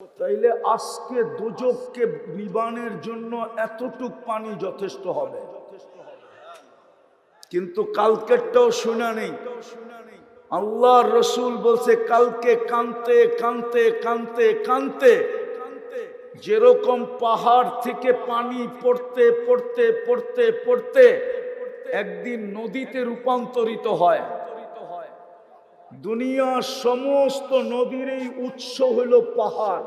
তাইলে আজকে দোজখকে নিবানের জন্য এতটুক পানি যথেষ্ট হবে, কিন্তু কালকেরটাও শোনা নেই। আল্লাহর রসুল বলছে কালকে কানতে কানতে কানতে কানতে যেরকম পাহাড় থেকে পানি পড়তে পড়তে পড়তে পড়তে একদিন নদীতে রূপান্তরিত হয়। দুনিয়ার সমস্ত নদীর এই উৎস হইল পাহাড়।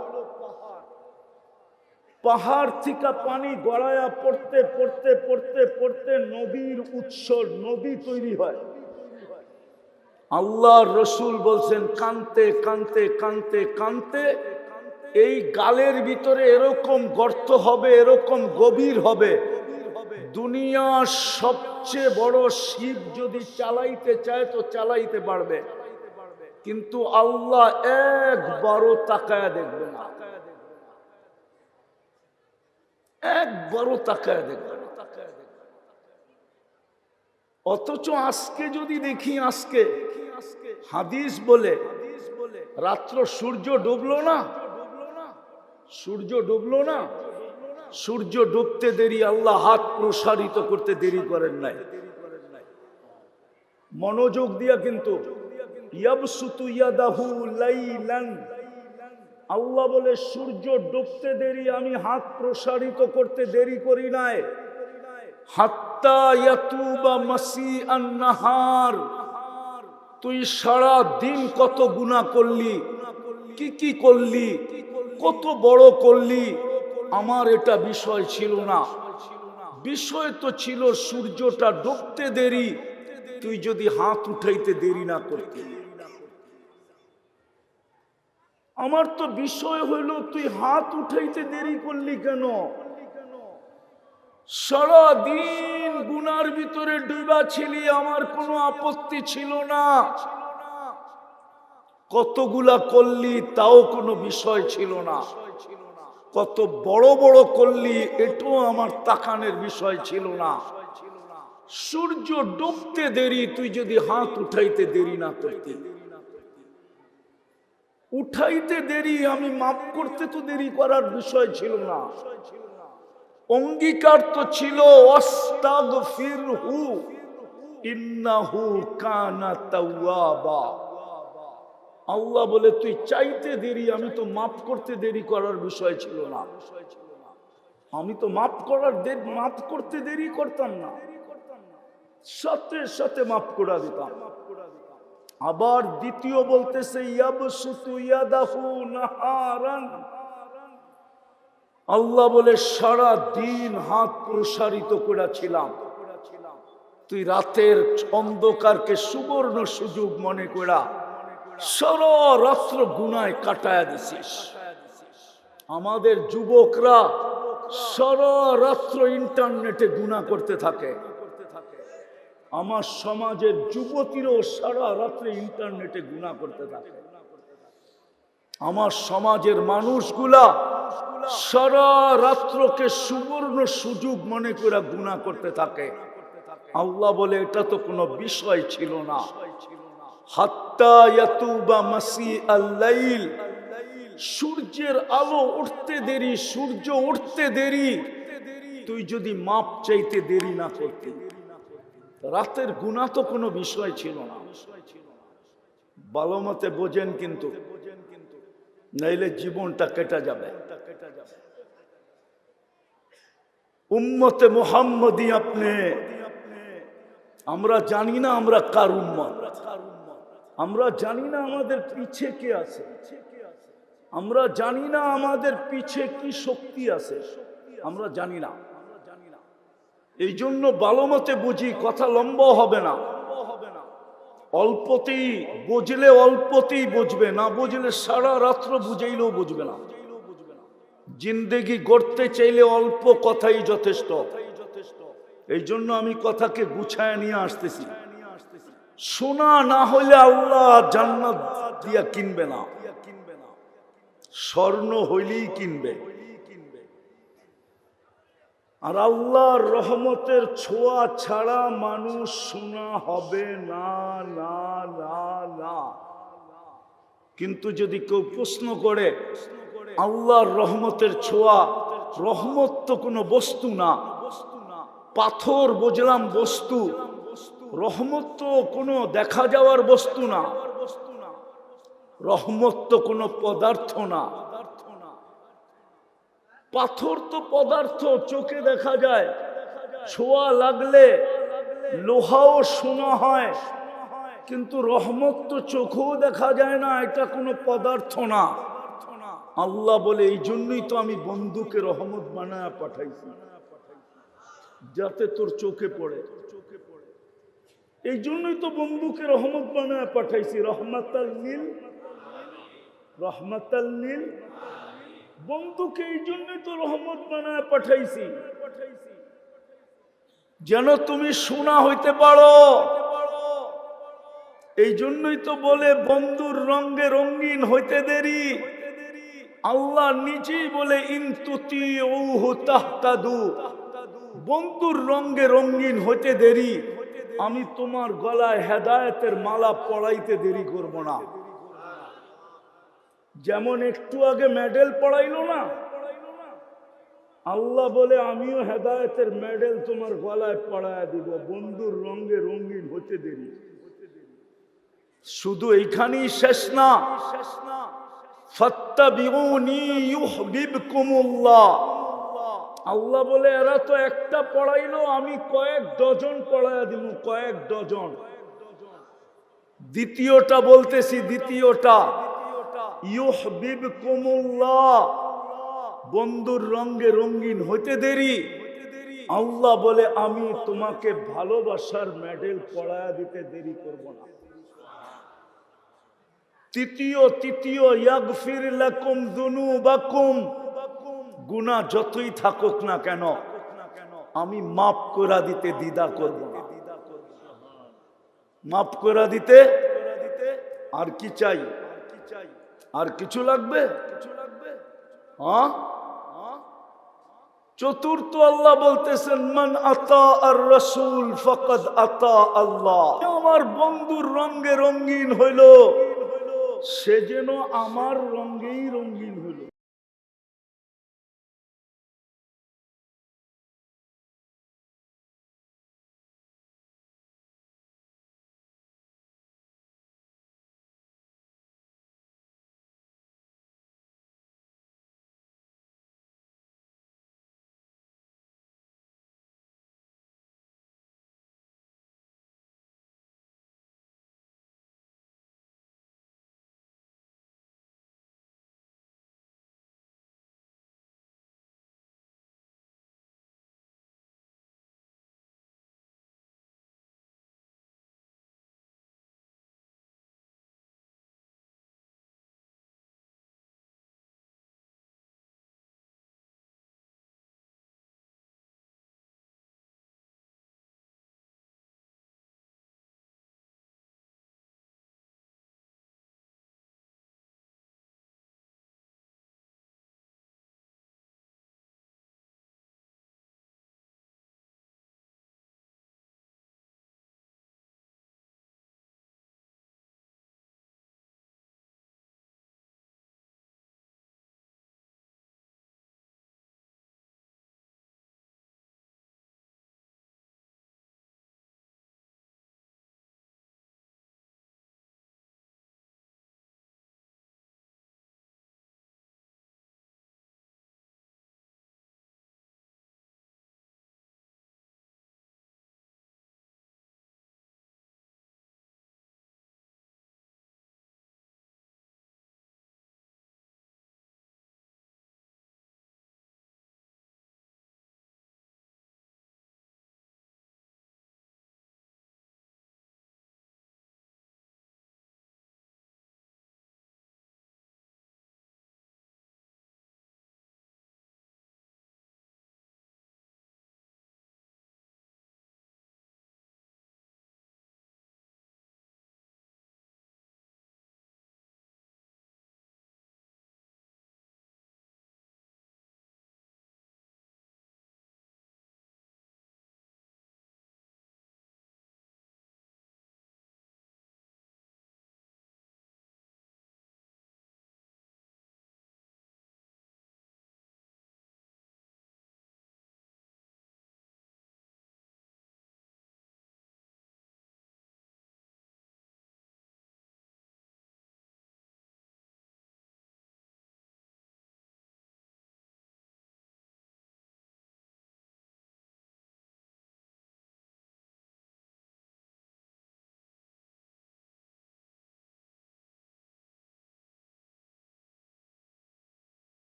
পাহাড় থেকে পানি গড়ায়া পড়তে পড়তে পড়তে পড়তে নদীর উৎস, নদী তৈরি হয়। আল্লাহর রসুল বলছেন কানতে কানতে কানতে কানতে এই গালের ভিতরে এরকম গর্ত হবে, এরকম গভীর হবে, দুনিয়ার সবচেয়ে বড় শিপ যদি চালাইতে চায় তো চালাইতে পারবে, কিন্তু আল্লাহ একবারও তাকায়া দেখবে না, একবারও তাকায়া দেখবে না। অথচ আজকে যদি দেখি, আজকে হাদিস বলে রাত্র সূর্য ডুবলো না, সূর্য ডুবলো না, সূর্য ডুবতে দেরি আল্লাহ হাত প্রসারিত করতে দেরি করেন নাই। মনোযোগ দিয়া কিন্তু ইয়াবসুতু ইয়াদাহু লাইলান, আল্লাহ বলে সূর্য ডুবতে দেরি আমি হাত প্রসারিত করতে দেরি করি নাই। হাত্তা ইয়াতুবা মাসিআন নাহার, তুই সারা দিন কত গুনাহ করলি, কি কি করলি, কত বড় করলি, আমার এটা বিষয় ছিল না। বিষয় তো ছিল সূর্যটা ডুবতে দেরি, তুই যদি হাত উঠাইতে দেরি না করতি। আমার তো বিষয় হইল তুই হাত উঠাইতে দেরি করলি কেন? সারাদিন গুনার ভিতরে ডুবা ছিলি, আমার কোনো আপত্তি ছিল না। কতগুলা করলি তাও কোনো বিষয় ছিল না, কত বড় বড় করলি এটাও আমার তাকানের বিষয় ছিল না। সূর্য ডুবতে দেরি, তুই যদি হাত উঠাইতে দেরি না করতি। উঠাইতে দেরি, আমি মাফ করতে তো দেরি করার বিষয় ছিল না। অঙ্গীকার তো ছিল আস্তাগফিরহু ইন্নাহু কানা তাওয়াবা। আল্লাহ বলে তুই চাইতে দেরি, আমি তো মাফ করতে দেরি করার বিষয় ছিল না। আমি তো মাফ করতে দেরি করতাম না, সাথে সাথে মাফ করে দিতাম। আবার দ্বিতীয় বলতেছে ইয়াবসুতু ইয়াদাহু নাহারান, আল্লাহ বলে সারা দিন হাত প্রসারিত করেছিলাম, তুই রাতের অন্ধকারকে সুবর্ণ সুযোগ মনে করা সারা রাত্র গুনায় কাটায়া দিছিস। আমাদের যুবকরা সারা রাত্র ইন্টারনেটে গুনাহ করতে থাকে, আমার সমাজের যুবতীরাও সারা রাত্রে ইন্টারনেটে গুনাহ করতে থাকে। আমার সমাজের মানুষগুলা সারা রাত্রকে সুবর্ণ সুযোগ মনে করে গুনাহ করতে থাকে। আল্লাহ বলে এটা তো কোনো বিষয় ছিল না। হাত্তা ইয়াতুবা মাসিআল লাইল, সূর্যের আলো উঠতে দেরি, সূর্য উঠতে দেরি, তুই যদি মাপ চাইতে দেরি না করতি, রাতের গুনাহ তো কোনো বিষয় ছিল না। ভালো মতে বোঝেন কিন্তু, নাইলে জীবনটা কেটে যাবে। উম্মতে মুহাম্মদী আপনি, আমরা জানি না আমরা কার উম্মত, আমরা জানি না আমাদের পিছে কে আছে, আমরা জানি না আমাদের পিছে কি শক্তি আছে, আমরা জানি না। এই জন্য ভালো মতে বুঝি, কথা লম্বা হবে না। অল্পতেই বুঝলে অল্পতেই বুঝবে, না বুঝলে সারা রাত্র বুঝাইলেও বুঝবে না। জিন্দেগি গড়তে চাইলে অল্প কথাই যথেষ্ট। এই জন্য আমি কথাকে গুছায় নিয়ে আসতেছি। শোনা না হলে আল্লাহ জান্নাত দিয়া কিনবে না, স্বর্ণ হইলেই কিনবে। আর আল্লাহর রহমতের ছোঁয়া ছাড়া মানুষ শোনা হবে না, না না না। কিন্তু যদি কেউ প্রশ্ন করে আল্লাহর রহমতের ছোঁয়া। রহমত তো কোনো বস্তু না, পাথর বুঝলাম বস্তু, রহমত তো কোনো দেখা যাওয়ার বস্তু না, রহমত তো কোনো পদার্থ না। পাথর তো পদার্থ, চোখে দেখা যায়, ছোঁয়া লাগলে লোহাও শোনা হয়, কিন্তু রহমত তো চোখেও দেখা যায় না, এটা কোনো পদার্থ না। আল্লাহ বলে এই জন্যই তো আমি বন্ধুকে রহমত বানায় পাঠাইছি, যাতে তোর চোখে পড়ে। এই জন্যই তো বন্ধুকে রহমত বানায় পাঠাইছি, রহমাতাল নীল, রহমাতাল নীল। বন্ধুকে এই জন্যই তো রহমত বানায় পাঠাইছি, যেন তুমি শোনা হইতে পারো। এই জন্যই তো বলে বন্ধুর রঙে রঙিন হইতে দেরি। আল্লাহ নিজেই বলে ইনতুতিউহু তাহতাদু, বন্ধুর রঙে রঙিন হইতে দেরি, আমি তোমার গলায় হেদায়েতের মালা পড়াইতে দেরি করব না। যেমন একটু আগে মেডেল পড়াইলো না, আল্লাহ বলে আমিও হেদায়েতের মেডেল তোমার গলায় পড়ায় দিব, বন্ধুর রঙে রঙিন হতে দেরি। শুধু এইখানেই শেষ না, ফাত্তাবিউনি ইউহিব্বুকুমুল্লাহ। আল্লাহ বলে এরা তো একটা পড়াইলো, আমি কয়েক ডজন পড়ায় দিব, কয়েক ডজন। দ্বিতীয়টা বলতেছি, দ্বিতীয়টা ইউহিব্বুকুমুল্লাহ, বন্ধুর রঙে রঙিন হইতে দেরি, আল্লাহ বলে আমি তোমাকে ভালোবাসার মেডেল পড়ায় দিতে দেরি করব না। তৃতীয় ইয়াগফির লাকুম যুনুবাকুম, গুনাহ যতই থাকুক না কেন আমি মাফ করে দিতে দ্বিধা করব না। মাফ করে দিতে। আর কি চাই? আর কিছু লাগবে? হ্যাঁ। চতুর্থ আল্লাহ বলতেছেন মান আতা আর রাসূল ফাকাদ আতা আল্লাহ। আমার বন্ধুর রঙে রঙিন হইল, সে যেন আমার রঙেই রঙিন হইল।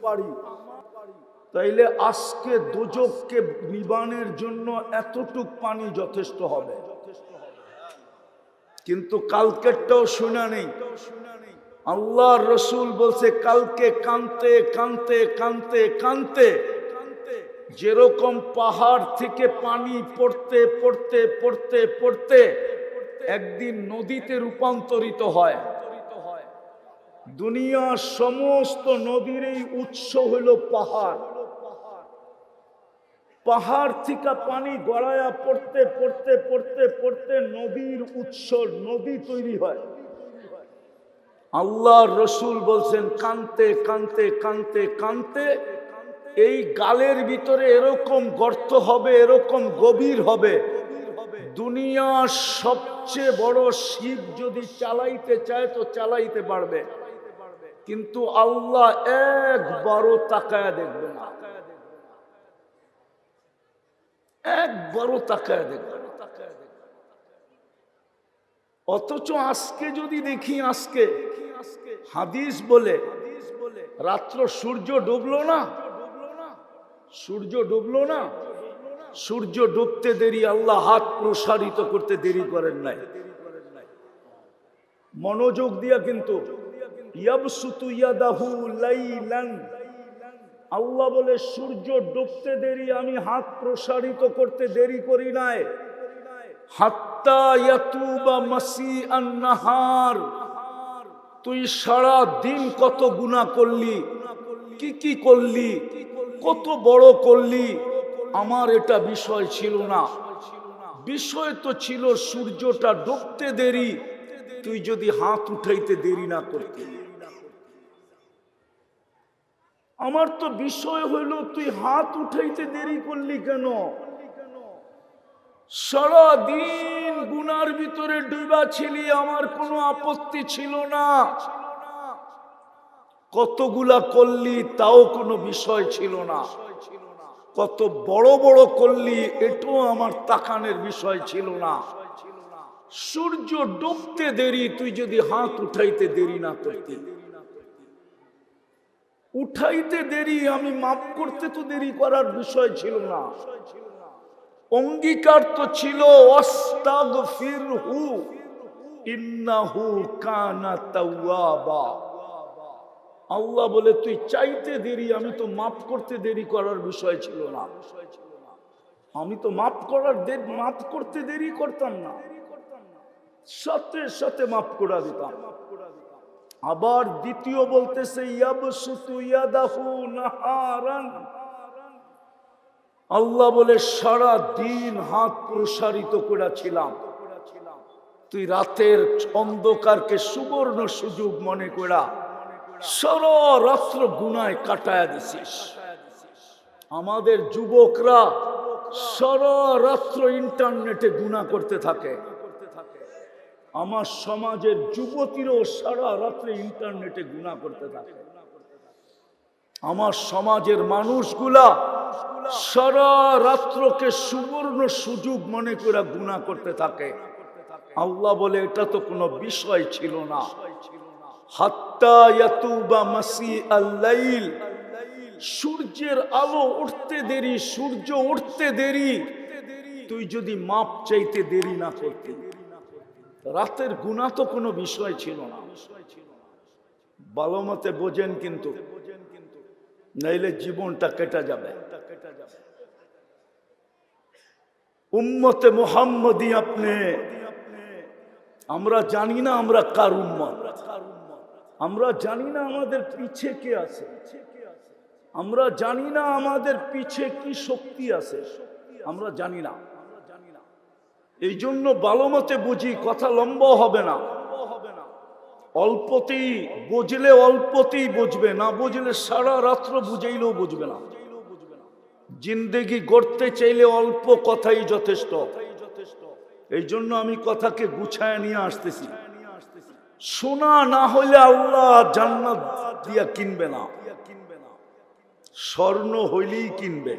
পারি, তাইলে আজকে দোজখকে নিবানের জন্য এতটুক পানি যথেষ্ট হবে। কিন্তু কালকেরটাও শোনা নেই। আল্লাহর রসুল বলছে কালকে কানতে কানতে কানতে কানতে যেরকম পাহাড় থেকে পানি পড়তে পড়তে পড়তে পড়তে একদিন নদীতে রূপান্তরিত হয়। দুনিয়ার সমস্ত নদীর এই উৎস হইল পাহাড়। পাহাড় থেকে পানি গড়ায়া পড়তে পড়তে পড়তে পড়তে নদীর উৎস নদী তৈরি হয়। আল্লাহর রসুল বলছেন কানতে কানতে কানতে কানতে এই গালের ভিতরে এরকম গর্ত হবে, এরকম গভীর হবে, দুনিয়ার সবচেয়ে বড় শিপ যদি চালাইতে চায় তো চালাইতে পারবে, কিন্তু আল্লাহ একবারও তাকায়া দেখবে না, একবারও তাকায়া দেখবে না। অথচ আজকে যদি দেখি, আজকে হাদিস বলে রাত্র সূর্য ডুবলো না, সূর্য ডুবলো না, সূর্য ডুবতে দেরি আল্লাহ হাত প্রসারিত করতে দেরি করেন নাই। মনোযোগ দিয়া কিন্তু ইয়াবসুতু ইয়াদাহু লাইলান, আল্লাহ বলে সূর্য ডুবতে দেরি আমি হাত প্রসারিত করতে দেরি করি নাই। হাত্তা ইয়াতুবা মাসিআন নাহার, তুই সারা দিন কত গুনাহ করলি, কি কি করলি, কত বড় করলি, আমার এটা বিষয় ছিল না। বিষয় তো ছিল সূর্যটা ডুবতে দেরি, তুই যদি হাত উঠাইতে দেরি না করতি। আমার তো বিষয় হইল তুই হাত উঠাইতে দেরি করলি কেন? সারা দিন গুনার ভিতরে ডুবা ছিলি, আমার কোনো আপত্তি ছিল না। কতগুলা করলি তাও কোনো বিষয় ছিল না, কত বড় বড় করলি এটাও আমার তাকানের বিষয় ছিল না। সূর্য ডুবতে দেরি, তুই যদি হাত উঠাইতে দেরি না করতি। উঠাইতে দেরি আমি মাফ করতে তো দেরি করার বিষয় ছিল না। অঙ্গীকার তো ছিল আস্তাগফিরহু ইন্নাহু কানা তাওয়াবা। আল্লাহ বলে তুই চাইতে দেরি, আমি তো মাফ করতে দেরি করার বিষয় ছিল না। আমি তো মাফ করতে দেরি করতাম না, সাথে সাথে মাফ করে দিতাম। আবার দ্বিতীয় বলতেছে ইয়াবসুতু ইয়াদাহু নাহারান, আল্লাহ বলে সারা দিন হাত প্রসারিত করেছিলাম, তুই রাতের অন্ধকারকে সুবর্ণ সুযোগ মনে করা সারা রাত্র গুনায় কাটায়া দিছিস। আমাদের যুবকরা সারা রাত্র ইন্টারনেটে গুনাহ করতে থাকে, আমার সমাজের যুবতীরাও সারা রাত্রে ইন্টারনেটে গুনাহ করতে থাকে। আমার সমাজের মানুষগুলা সারা রাত্রকে সুবর্ণ সুযোগ মনে করে গুনাহ করতে থাকে। আল্লাহ বলে এটা তো কোনো বিষয় ছিল না। হাত্তা ইয়াতুবা মাসিআল লাইল, সূর্যের আলো উঠতে দেরি, সূর্য উঠতে দেরি, তুই যদি মাপ চাইতে দেরি না করতি, রাতের গুনাহ তো কোনো বিষয় ছিল না। ভালো মতে বোঝেন কিন্তু, নাইলে জীবনটা কেটে যাবে। উম্মতে মুহাম্মদী আপনি, আমরা জানি না আমরা কার উম্মত, আমরা জানি না আমাদের পিছে কে আছে, আমরা জানি না আমাদের পিছে কি শক্তি আছে, আমরা জানি না। এই জন্য ভালো মতে বুঝি, কথা লম্বা হবে না। অল্পতেই বুঝলে অল্পতেই বুঝবে, না বুঝলে সারা রাত্র বুঝাইলেও বুঝবে না। জিন্দেগি গড়তে চাইলে অল্প কথাই যথেষ্ট। এই জন্য আমি কথাকে গুছায় নিয়ে আসতেছি। শোনা না হলে আল্লাহ জান্নাত দিয়া কিনবে না, স্বর্ণ হইলেই কিনবে।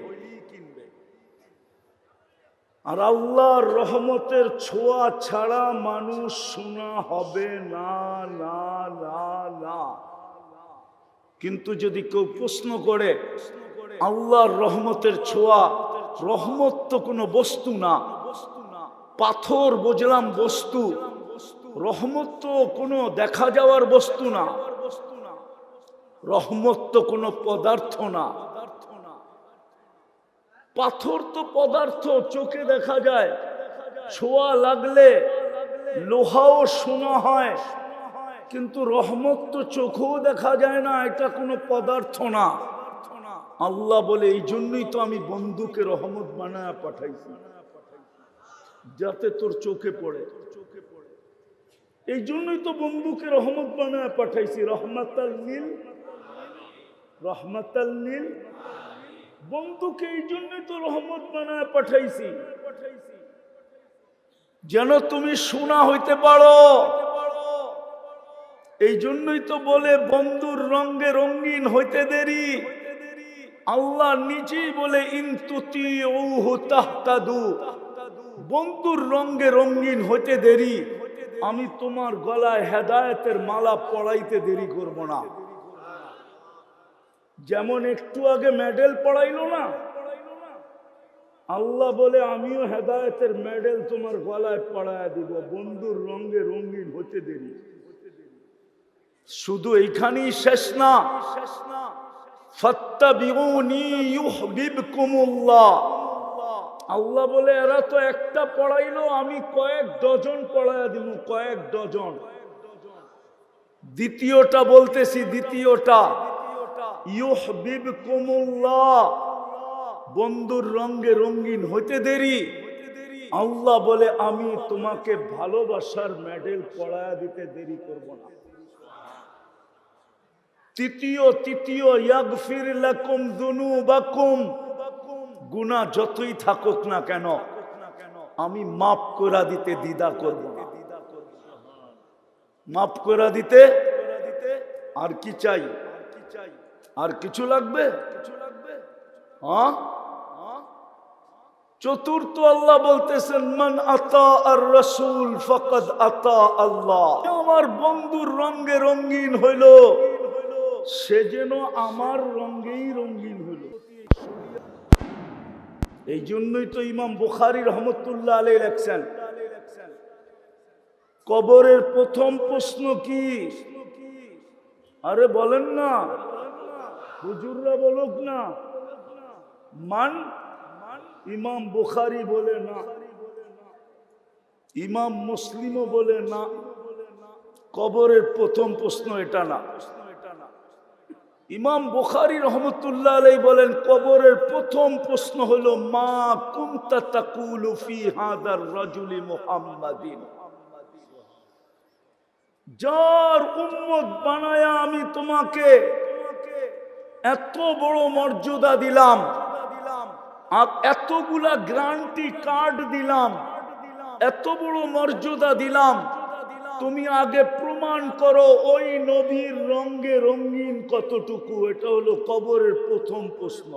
আর আল্লাহর রহমতের ছোঁয়া ছাড়া মানুষ শোনা হবে না, না না না। কিন্তু যদি কেউ প্রশ্ন করে আল্লাহর রহমতের ছোঁয়া, রহমত তো কোনো বস্তু না, পাথর বুঝলাম বস্তু, রহমত তো কোনো দেখা যাওয়ার বস্তু না, রহমত তো কোনো পদার্থ না। পাথর তো পদার্থ, চোখে দেখা যায়, ছোঁয়া লাগলে লোহাও শোনা হয়, কিন্তু রহমত তো চোখেও দেখা যায় না, এটা কোনো পদার্থ না। আল্লাহ বলে এই জন্যই তো আমি বন্ধুকে রহমত বানায় পাঠাইছি, যাতে তোর চোখে পড়ে। এই জন্যই তো বন্ধুকে রহমত বানায় পাঠাইছি, রহমাতাল লিল, রহমাতাল লিল। বন্ধুকে এই জন্যই তো রহমত বানায় পাঠাইছি, যেন তুমি শোনা হইতে পারো। এই জন্যই তো বলে বন্ধুর রঙে রঙিন হইতে দেরি। আল্লাহ নিজেই বলে ইনতুতিউহু তাহতাদু, বন্ধুর রঙে রঙিন হইতে দেরি, আমি তোমার গলায় হেদায়েতের মালা পড়াইতে দেরি করব না। যেমন একটু আগে মেডেল পড়াইলো না, আল্লাহ বলে আমিও হেদায়েতের মেডেল তোমার গলায় পড়ায় দিব, বন্ধুর রঙে রঙিন হতে দেরি। শুধু এইখানেই শেষ না, ফাত্তাবিউনি ইউহিব্বুকুমুল্লাহ। আল্লাহ বলে এরা তো একটা পড়াইলো, আমি কয়েক ডজন পড়ায় দিব, কয়েক ডজন। দ্বিতীয়টা বলতেছি, দ্বিতীয়টা ইউহিব্বুকুমুল্লাহ, বন্ধুর রঙে রঙিন হইতে দেরি। আল্লাহ বলে আমি তোমাকে ভালোবাসার মেডেল পড়ায় দিতে দেরি করব না। তৃতীয় ইয়াগফির লাকুম যুনুবাকুম, গুনাহ যতই থাকুক না কেন আমি মাফ করে দিতে দ্বিধা করব না। মাফ করে দিতে, আর কি চাই? আর কিছু লাগবে? হ্যাঁ। চতুর্থ আল্লাহ বলতেছেন মান আতা আর রাসূল ফাকাদ আতা আল্লাহ। আমার বন্ধুর রঙে রঙিন হইল, সে যেন আমার রঙেই রঙিন হইল। এই জন্যই তো ইমাম বুখারী রহমতুল্লাহ আলাইহি লেখছেন, কবরের প্রথম প্রশ্ন কি? আরে বলেন না, হুজুররা বলুক না। মান, ইমাম বুখারী বলে না, ইমাম মুসলিমও বলে না, কবরের প্রথম প্রশ্ন এটা না। ইমাম বুখারী রহমতুল্লাহ আলাইহি বলেন কবরের প্রথম প্রশ্ন হলো মা কুনতা তাকুলু ফি হাদার রাজুলি মুহাম্মাদিন, যার উম্মত বানায়া আমি তোমাকে এত বড় মর্যাদা দিলাম, এতগুলা গ্যারান্টি কার্ড দিলাম, এত বড় মর্যাদা দিলাম, তুমি আগে প্রমাণ করো ওই নবীর রঙে রঙিন কতটুকু। এটা হলো কবরের প্রথম প্রশ্ন।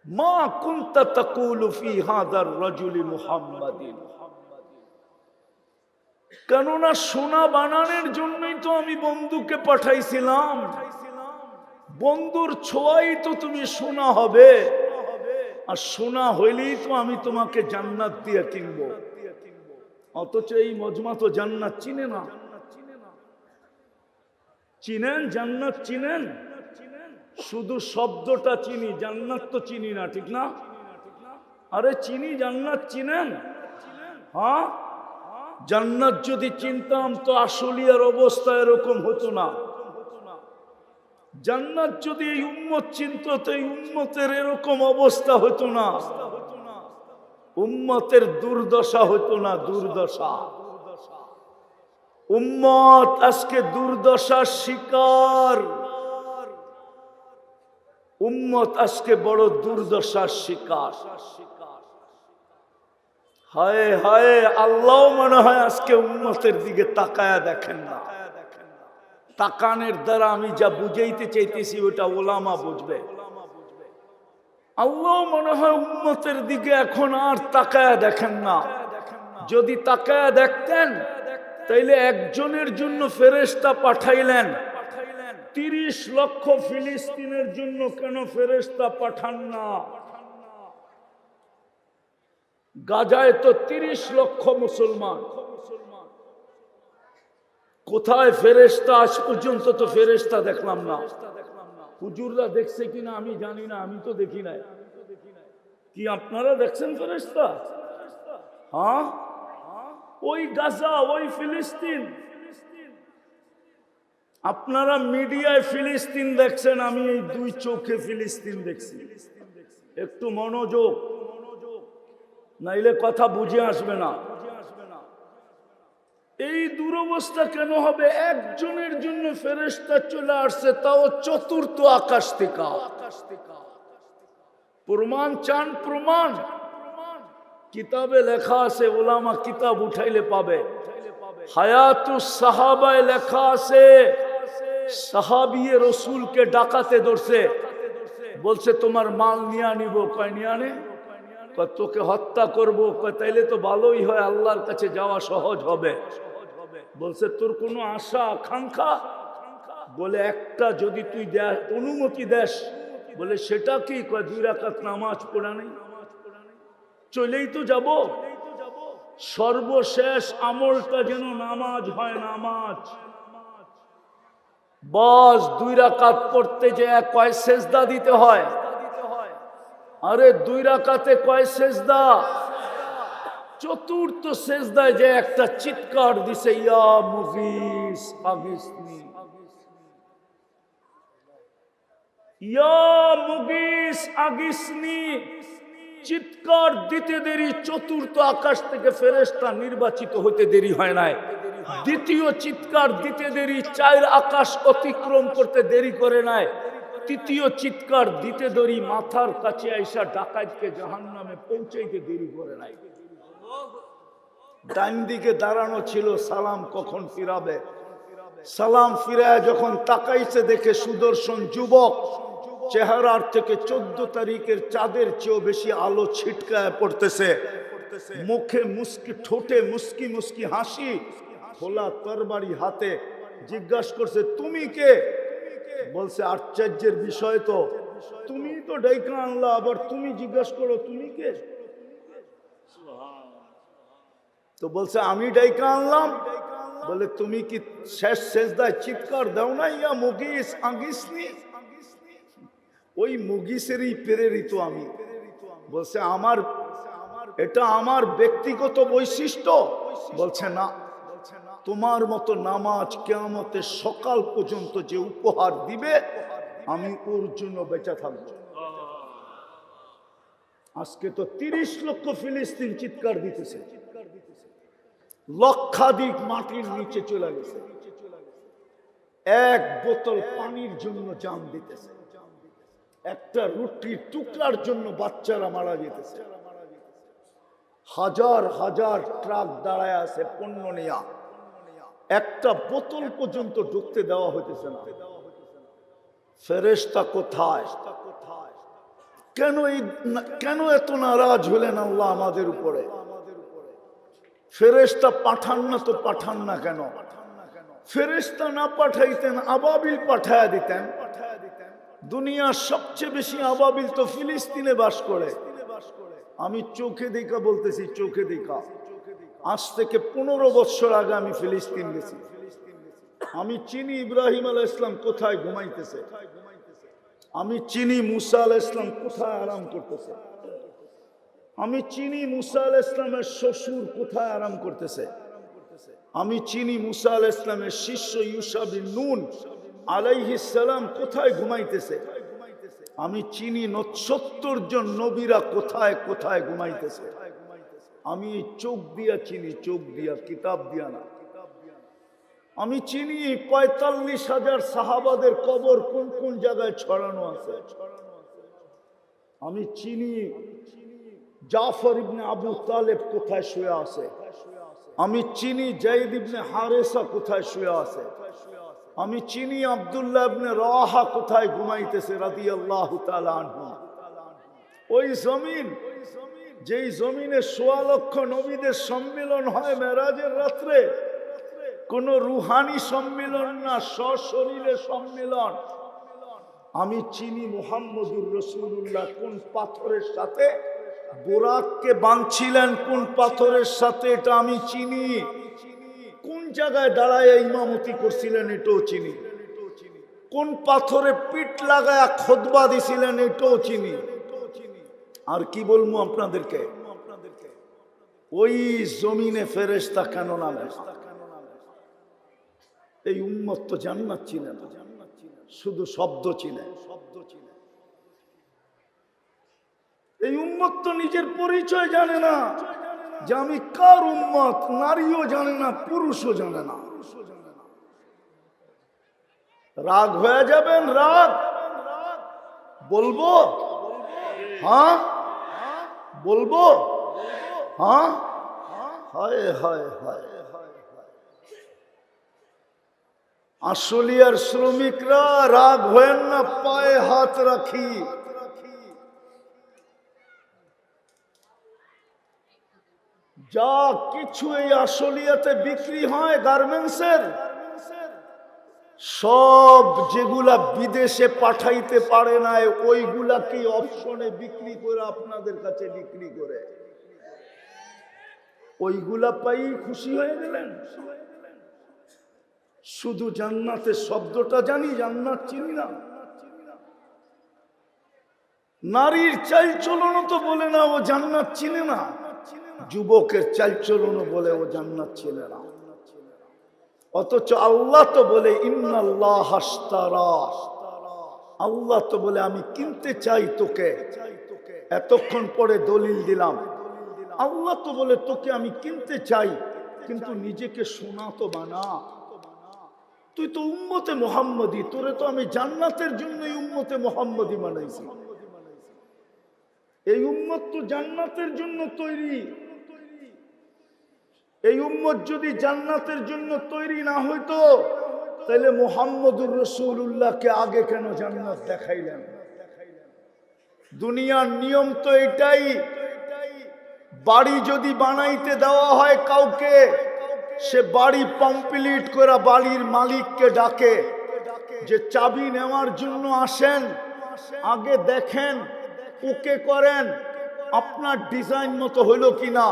মা কুনতা তাকুলু ফি হাদার রাজুলি মুহাম্মাদিন, কেননা সোনা বানানোর জন্যই তো আমি বন্ধুকে পাঠাইছিলাম, বন্ধুর ছোঁয়াই তো তুমি সোনা হবে, আর সোনা হইলেই তো আমি তোমাকে জান্নাত দিয়ে কিনবো। অথচ এই মজমা তো জান্নাত চিনে না। চিনেন জান্নাত? চিনেন? শুধু শব্দটা চিনি, জান্নাত তো চিনি না, ঠিক না? আরে চিনি, জান্নাত চিনেন? হ্যাঁ, জান্নাত যদি চিনতাম তো আশুলিয়ার অবস্থা এরকম হতো না। জান্নাত যদি এই উম্মত চিনত তো এই উম্মতের এরকম অবস্থা হতো না, উম্মতের দুর্দশা হতো না, দুর্দশা। উম্মত আজকে দুর্দশার শিকার, উম্মত আজকে বড় দুর্দশার শিকার। হায় হায়, আল্লাহ মনে হয় আজকে উম্মতের দিকে তাকায়া দেখেন না। তাকানের দ্বারা আমি যা বুঝাইতে চাইতেছি ওটা ওলামা বুঝবে। আল্লাহ মনে হয় উম্মতের দিকে এখন আর তাকায়া দেখেন না। যদি তাকায়া দেখতেন তাইলে একজনের জন্য ফেরেশতা পাঠাইলেন, 30 লক্ষ ফিলিস্তিনের জন্য কেন ফেরেশতা পাঠান না? গাজায় তো 30 লক্ষ মুসলমান, কোথায় ফেরেশতা? আজ পর্যন্ত তো ফেরেশতা দেখলাম না। হুজুররা দেখছে কিনা আমি জানি না, আমি তো দেখি নাই। কি আপনারা দেখছেন ফেরেশতা? হ্যাঁ, ওই গাজা, ওই ফিলিস্তিন। আপনারা মিডিয়ায় ফিলিস্তিন দেখছেন, আমি এই 2 চোখে ফিলিস্তিন দেখছি। একটু মনোযোগ, নাইলে কথা বুঝে আসবে না। এই দুরবস্থা কেন হবে? একজনের জন্য ফেরেশতা চলে আসছে, তাও 4th আকাশ থেকে। প্রমাণ চান? প্রমাণ কিতাবে লেখা আছে, ওলামা কিতাব উঠাইলে পাবে। হায়াতুস সাহাবায় লেখা আছে, সাহাবিয়ে রসুলকে ডাকাতে ধরছে, বলছে তোমার মাল নিয়ে নিব। কয় নিয়ে আনে? তোকে হত্যা করবো। তাইলে তো ভালোই হয়, আল্লাহর কাছে যাওয়া সহজ হবে। বলছে তোর কোনো আশা আকাঙ্ক্ষা? বলে একটা, যদি তুই অনুমতি দেস। বলে সেটা কি? 2 রাকাত নামাজ পড়া নেই, চলেই তো যাব। সর্বশেষ আমলটা যেন নামাজ হয়, নামাজ। বস 2 রাকাত পড়তে যে কয় সেজদা দিতে হয়? আরে 2 রাকাতে কয় সেজদা? 4th সেজদায় যে একটা চিৎকার দিছে, ইয়া মুগিস আগিসনি, ইয়া মুগিস আগিসনি। চিৎকার দিতে দেরি, 4th আকাশ থেকে ফেরেশতা নির্বাচিত হইতে দেরি হয় নাই। দ্বিতীয় চিৎকার দিতে দেরি, 4 আকাশ অতিক্রম করতে দেরি করে নাই। তৃতীয় চিৎকার দিতে দেরি, মাথার কাছে আইসা ডাকাতকে জাহান্নামে পৌঁছাইতে দেরি করে নাই। ডান দিকে দাঁড়ানো ছিল, সালাম কখন ফিরাবে। সালাম ফিরায় যখন তাকাইছে, দেখে সুদর্শন যুবক, চেহারার থেকে 14 তারিখের চাঁদের চেয়েও বেশি আলো ছিটকায় পড়তেছে। মুখে মুস্কি, ঠোঁটে মুস্কি মুস্কি হাসি, খোলা তরবারি হাতে। জিজ্ঞাসা করছে তুমি কে? বলছে আশ্চর্যের বিষয় তো, তুমি তো ডাইকা আনলা, আবার তুমি জিজ্ঞাসা করো তুমি কে? তো বলছে আমি ডাইকা আনলাম। বলে তুমি কি শেষ সেজদায় চিৎকার দাও না, ইয়া মুগিস আগিসনি? ওই মুগিসেরই প্রেরিত আমি। বলছে এটা আমার ব্যক্তিগত বৈশিষ্ট্য? বলছে না, তোমার মতো নামাজ কিয়ামতের সকাল পর্যন্ত যে উপহার দিবে, আমি ওর জন্য বেঁচে থাকব। আজকে তো 30 লক্ষ ফিলিস্তিন চিৎকার দিতেছে, লক্ষাধিক মাটির নিচে চলে গেছে, 1 বোতল পানির জন্য জান দিতেছে, একটা রুটির টুকরার জন্য বাচ্চারা মারা যেতেছে, হাজার হাজার ট্রাক দাঁড়ায় আছে পণ্য নিয়া, একটা বোতল পর্যন্ত ঢুকতে দেওয়া হইতেছে না। ফেরেশতা কোথায়? কেন এত নারাজ হলেন আল্লাহ আমাদের উপরে? ফেরেশতা পাঠান না তো পাঠান না কেন? ফেরেশতা না পাঠাইতেন আবাবিল পাঠায়া দিতেন। দুনিয়ার সবচেয়ে বেশি আবাবিল তো ফিলিস্তিনে বাস করে। আমি চোখে দেখা বলতেছি, চোখে দেখা। আজ থেকে 15 বছর আগে আমি ফিলিস্তিন গেছি। আমি চিনি ইব্রাহিম আলাইহিস সালাম কোথায় ঘুমাইতেছে, আমি চিনি মুসা আলাইহিস সালাম কোথায় আরাম করতেছে, আমি চিনি মুসা আলাইহিস সালামের শ্বশুর কোথায় আরাম করতেছে, আমি চিনি মুসা আলাইহিস সালামের শিষ্য ইউশা বিন নুন আলাইহিস সালাম কোথায় ঘুমাইতেছে, আমি চিনি 70 জন নবীরা কোথায় কোথায় ঘুমাইতেছে। আমি চোখ দিয়া চিনি, চোখ দিয়া, কিতাব দিয়া না। আমি চিনি 45,000 সাহাবাদের কবর কোন কোন জায়গায় ছড়ানো আছে। আমি চিনি জাফর ইবনে আবু তালেব কোথায় শুয়ে আছে। আমি চিনি যায়েদ ইবনে হারেসা কোথায় শুয়ে আছে। আমি চিনি আব্দুল্লাহ ইবনে রাওয়াহা কোথায় ঘুমাইতেছে রাদিয়াল্লাহু তাআলা আনহু। ওই জমিন, যেই জমিনে 1.25 লক্ষ নবীদের সম্মিলন হয় মেরাজের রাত্রে, কোন রুহানি সম্মেলন না, সশরীরে সম্মেলন। আমি চিনি মুহাম্মদুর রাসূলুল্লাহ কোন পাথরের সাথে বোরাককে বাঁধছিলেন, কোন পাথরের সাথে এটা আমি চিনি। কোন জায়গায় দাঁড়ায় ইমামতি করছিলেন এটাও চিনি। কোন পাথরে পিঠ লাগায় খুতবা দিছিলেন এটাও চিনি। আর কি বলবো আপনাদেরকে? ওই জমিনে ফেরেশতা কেন নামে? এই উম্মত তো জান্নাত চিনে না, শুধু শব্দ চিনে। এই উম্মত তো নিজের পরিচয় জানে না যে আমি কার উম্মত। নারীও জানে না, পুরুষও জানে না। রাগ হয়ে যাবেন, রাগ বলবো? হ্যাঁ বলবো? হ্যাঁ, হায় হায় হায়। আশুলিয়ার শ্রমিকরা রাগ হয়েন না, পায়ে হাত রাখি। যা কিছু এই আশুলিয়াতে বিক্রি হয় গার্মেন্টসের, সব যেগুলা বিদেশে পাঠাইতে পারে না ওইগুলাকে অপশনে বিক্রি করে আপনাদের কাছে বিক্রি করে। ওইগুলা পাই খুশি হয়ে গেলেন। শুধু জান্নাতের শব্দটা জানি, জান্নাত চিনি না। নারীর চালচলনও তো বলে না ও জান্নাত চিনে না। যুবকের চালচলনও বলে ও জান্নাত চিনে না। অথচ আল্লাহ তো বলে ইন্নাল্লাহ হাশতারা, আল্লাহ তো বলে আমি কিনতে চাই তোকে। এতক্ষণ পরে দলিল দিলাম। আল্লাহ তো বলে তোকে আমি কিনতে চাই, কিন্তু নিজেকে সোনা তো বানা। তুই তো উম্মতে মুহাম্মদী, তোরে তো আমি জান্নাতের জন্যই উম্মতে মুহাম্মদী বানাইছি। এই উম্মত তো জান্নাতের জন্য তৈরি। এই উম্মত যদি জান্নাতের জন্য তৈরি না হইতো তাহলে মুহাম্মদুর রাসূলুল্লাহকে আগে কেন জান্নাত দেখাইলেন? দুনিয়ার নিয়ম তো এটাই, বাড়ি যদি বানাইতে দেওয়া হয় কাউকে, সে বাড়ি কমপ্লিট করে বাড়ির মালিককে ডাকে যে চাবি নেওয়ার জন্য আসেন, আগে দেখেন, ওকে করেন আপনার ডিজাইন মতো হইল কিনা।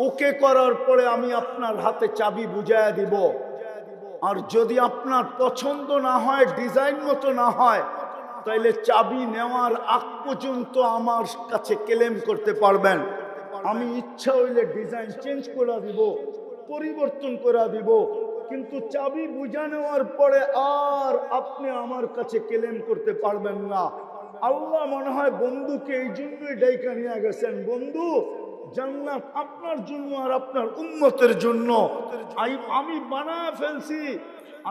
ওকে করার পরে আমি আপনার হাতে চাবি বুঝাইয়া দিব। আর যদি আপনার পছন্দ না হয়, ডিজাইন মতো না হয়, তাইলে চাবি নেওয়ার আগ পর্যন্ত আমার কাছে ক্লেম করতে পারবেন। আমি ইচ্ছা হইলে ডিজাইন চেঞ্জ করে দিব, পরিবর্তন করে দিব, কিন্তু চাবি বুঝা নেওয়ার পরে আর আপনি আমার কাছে ক্লেম করতে পারবেন না। আল্লাহ মনে হয় বন্ধুকে এই জন্যই ডাইকা নিয়ে গেছেন, বন্ধু জান্নাত আপনার জন্য আর আপনার উম্মতের জন্য আমি বানায় ফেলছি,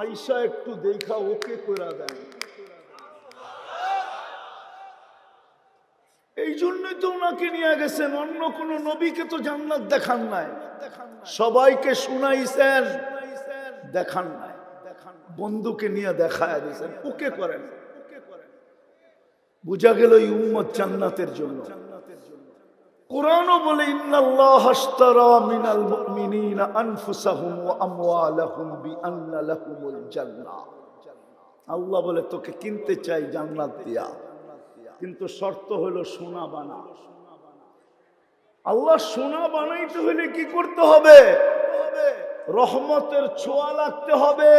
আয়েশা একটু দেখা ওকে করে দেন। এই জন্যই তো ওনাকে নিয়ে গেছেন। অন্য কোন নবীকে তো জান্নাত দেখান নাই, সবাইকে শুনাইছেন, দেখান নাই। বন্ধুকে নিয়ে দেখায় দিয়েছেন, ওকে করেন। বুঝা গেল এই উম্মত জান্নাতের জন্য। কোরআনও বলে ইন্নাল্লাহা আশতারা মিনাল মুমিনিনা আনফুসাহুম ওয়া আমওয়ালাহুম বিআন্না লাহুমুল জান্নাহ। আল্লাহ বলে তোকে কিনতে চাই জান্নাত দিয়া, কিন্তু শর্ত হলো সোনা বানা। আল্লাহ সোনা বানাইতে হলে কি করতে হবে? রহমতের ছোঁয়া লাগতে হবে।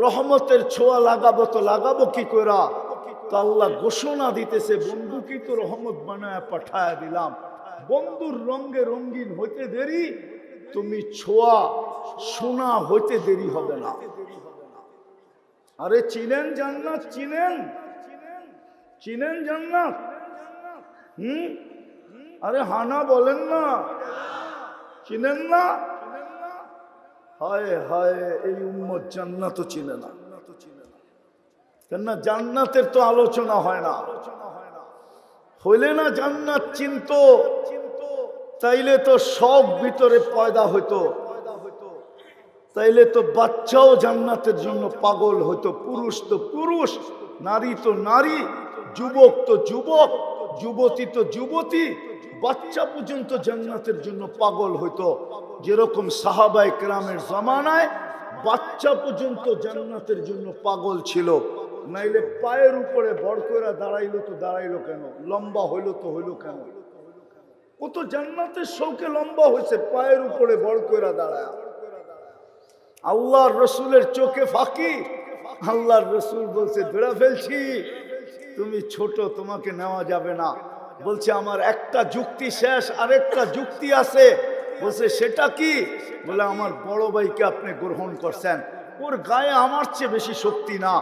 রহমতের ছোঁয়া লাগাবো তো লাগাবো কি করে? তো আল্লাহ ঘোষণা দিতেছে, বন্ধুকে তো রহমত বানায় পাঠায় দিলাম। বন্ধুর রঙে রঙিন হইতে দেরি, তুমি ছোঁয়া সোনা হইতে দেরি হবে না। আরে চিনেন জান্নাত? চিনেন? চিনেন জান্নাত? আরে হানা বলেন না, চিনেন না? হায় হায়, এই উম্মত জান্নাতও চিনে না। কেননা জান্নাতের তো আলোচনা হয় না। হইলে না জান্নাত চিনতো, তাইলে তো সব ভিতরে পয়দা হইতো, তাইলে তো বাচ্চাও জান্নাতের জন্য পাগল হইতো। পুরুষ তো পুরুষ, নারী তো নারী, যুবক তো যুবক, যুবতী তো যুবতী, বাচ্চা পর্যন্ত জান্নাতের জন্য পাগল হইতো। যেরকম সাহাবায়ে কেরামের জামানায় বাচ্চা পর্যন্ত জান্নাতের জন্য পাগল ছিল, নাইলে পায়ের উপরে ভর করে দাঁড়াইলো তো দাঁড়াইলো কেন, লম্বা হইলো তো হইলো কেন? ও তো জান্নাতের শৌকে লম্বা হয়েছে, পায়ের উপরে ভর করে দাঁড়ায়। আল্লাহর রসুলের চোখে ফাঁকি। আল্লাহর রসুল বলছে ধরে ফেলছি, তুমি ছোট, তোমাকে নেওয়া যাবে না। বলছে আমার একটা যুক্তি শেষ, আরেকটা যুক্তি আছে। বলছে সেটা কি? বলে আমার বড় ভাইকে আপনি গ্রহণ করছেন, ওর গায়ে আমার চেয়ে বেশি শক্তি না।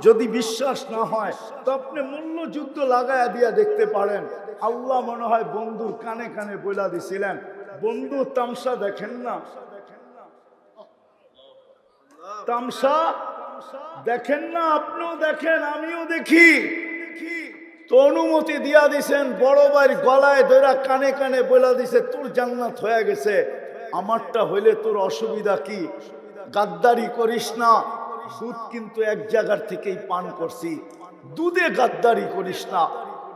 যদি বিশ্বাস না হয় তো আপনি মূল্য যুদ্ধ লাগায়া দিয়া দেখতে পারেন। আল্লাহ মনে হয় বন্ধুর কানে কানে বইলা দিছিলেন, বন্ধু তামসা দেখেন না, তামসা দেখেন না, আপনিও দেখেন আমিও দেখি। তো অনুমতি দিয়া দিছেন, বড় ভাইয়ের গলায় ধরে কানে কানে বইলা দিছে তোর জান্নাত হয়ে গেছে, আমারটা হইলে তোর অসুবিধা কি? গাদ্দারি করিস না, দুধ কিন্তু এক জায়গার থেকেই পান করছি, দুধে গাদ্দারি করিস না।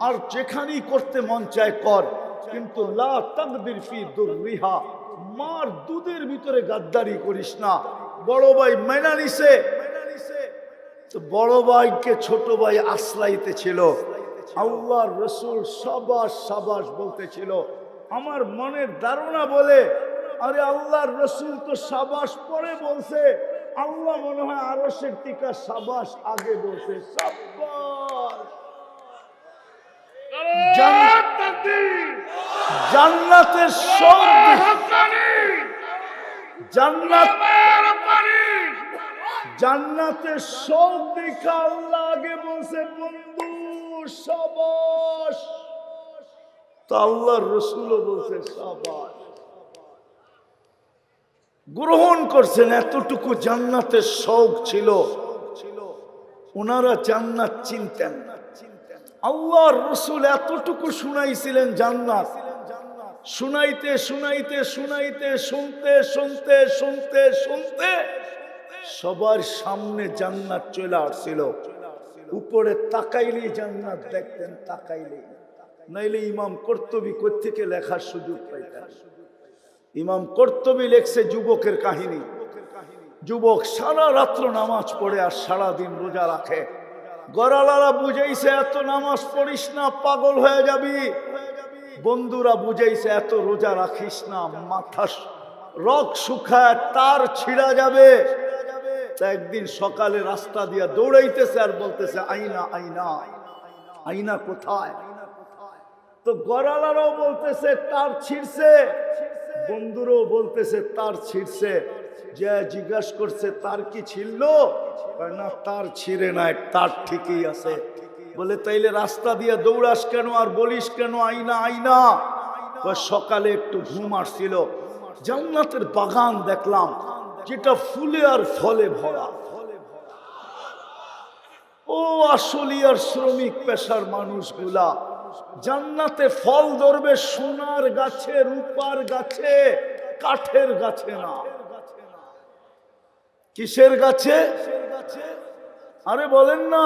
আর যেখানেই করতে মন চায় কর, কিন্তু লা তাকদির ফি দুররিহা, মার দুধের ভিতরে গাদ্দারি করিস না। বড় ভাই মাইনা নিছে। তো বড় ভাইকে ছোট ভাই আসলাইতে ছিল। আল্লাহর রসুল সাবাস সাবাস বলতেছিল। আমার মনের ধারণা বলে, আরে আল্লাহর রসুল তো সাবাস পরে বলছে, আল্লাহ মনে হয় আরশের টিকা সাবাস আগে বলছে। সাবাস। জান্নাতের সব জান্নাতের সব দেখা আল্লাহ আগে বলছে বন্ধু সাবাস। তো আল্লাহর রসুলও বলছে সাবাস, গ্রহণ করছেন। এতটুকু জান্নাতের শৌক ছিল, ওনারা জান্নাত চিনতেন। আল্লাহর রসুল এতটুকু শুনাইছিলেন জান্নাত, শুনাইতে শুনাইতে শুনাইতে শুনতে শুনতে শুনতে শুনতে সবার সামনে জান্নাত চলে আসছিল। উপরে তাকাইলেই জান্নাত দেখতেন, তাকাইলেই, নাইলে ইমাম কর্তুবী কোত্থেকে লেখার সুযোগ পাইতেন। ইমাম কর্তুবী লেখছে যুবকের কাহিনী। যুবক সারা রাত্র নামাজ পড়ে আর সারাদিন রোজা রাখে। গরালারা বুঝাইছে এত নামাজ পড়িস না, পাগল হয়ে যাবি। বন্ধুরা বুঝাইছে এত রোজা রাখিস না, মাথা রক শুকায় তার ছিঁড়া যাবে। একদিন সকালে রাস্তা দিয়া দৌড়াইতেছে আর বলতেছে আইনা আইনা, আইনা কোথায়? তো গরালারাও বলতেছে তার ছিঁড়ছে, বন্ধুরাও বলতেছে তার ছিঁড়ছে। যে জিজ্ঞাসা করছে তার কি ছিল? না তার ছিঁড়ে নাই, তার ঠিকই আছে। বলে তাইলে রাস্তা দিয়ে দৌড়াস কেন আর বলিস কেন আইনা আইনা? সকালে একটু ঘুম আসছিল, জান্নাতের বাগান দেখলাম যেটা ফুলে আর ফলে ভরা। ও আসলিয়ার শ্রমিক পেশার মানুষগুলা জান্নাতে ফল ধরবে সোনার গাছে, রূপার গাছে, কাঠের গাছে না। কিসের গাছে? আরে বলেন না,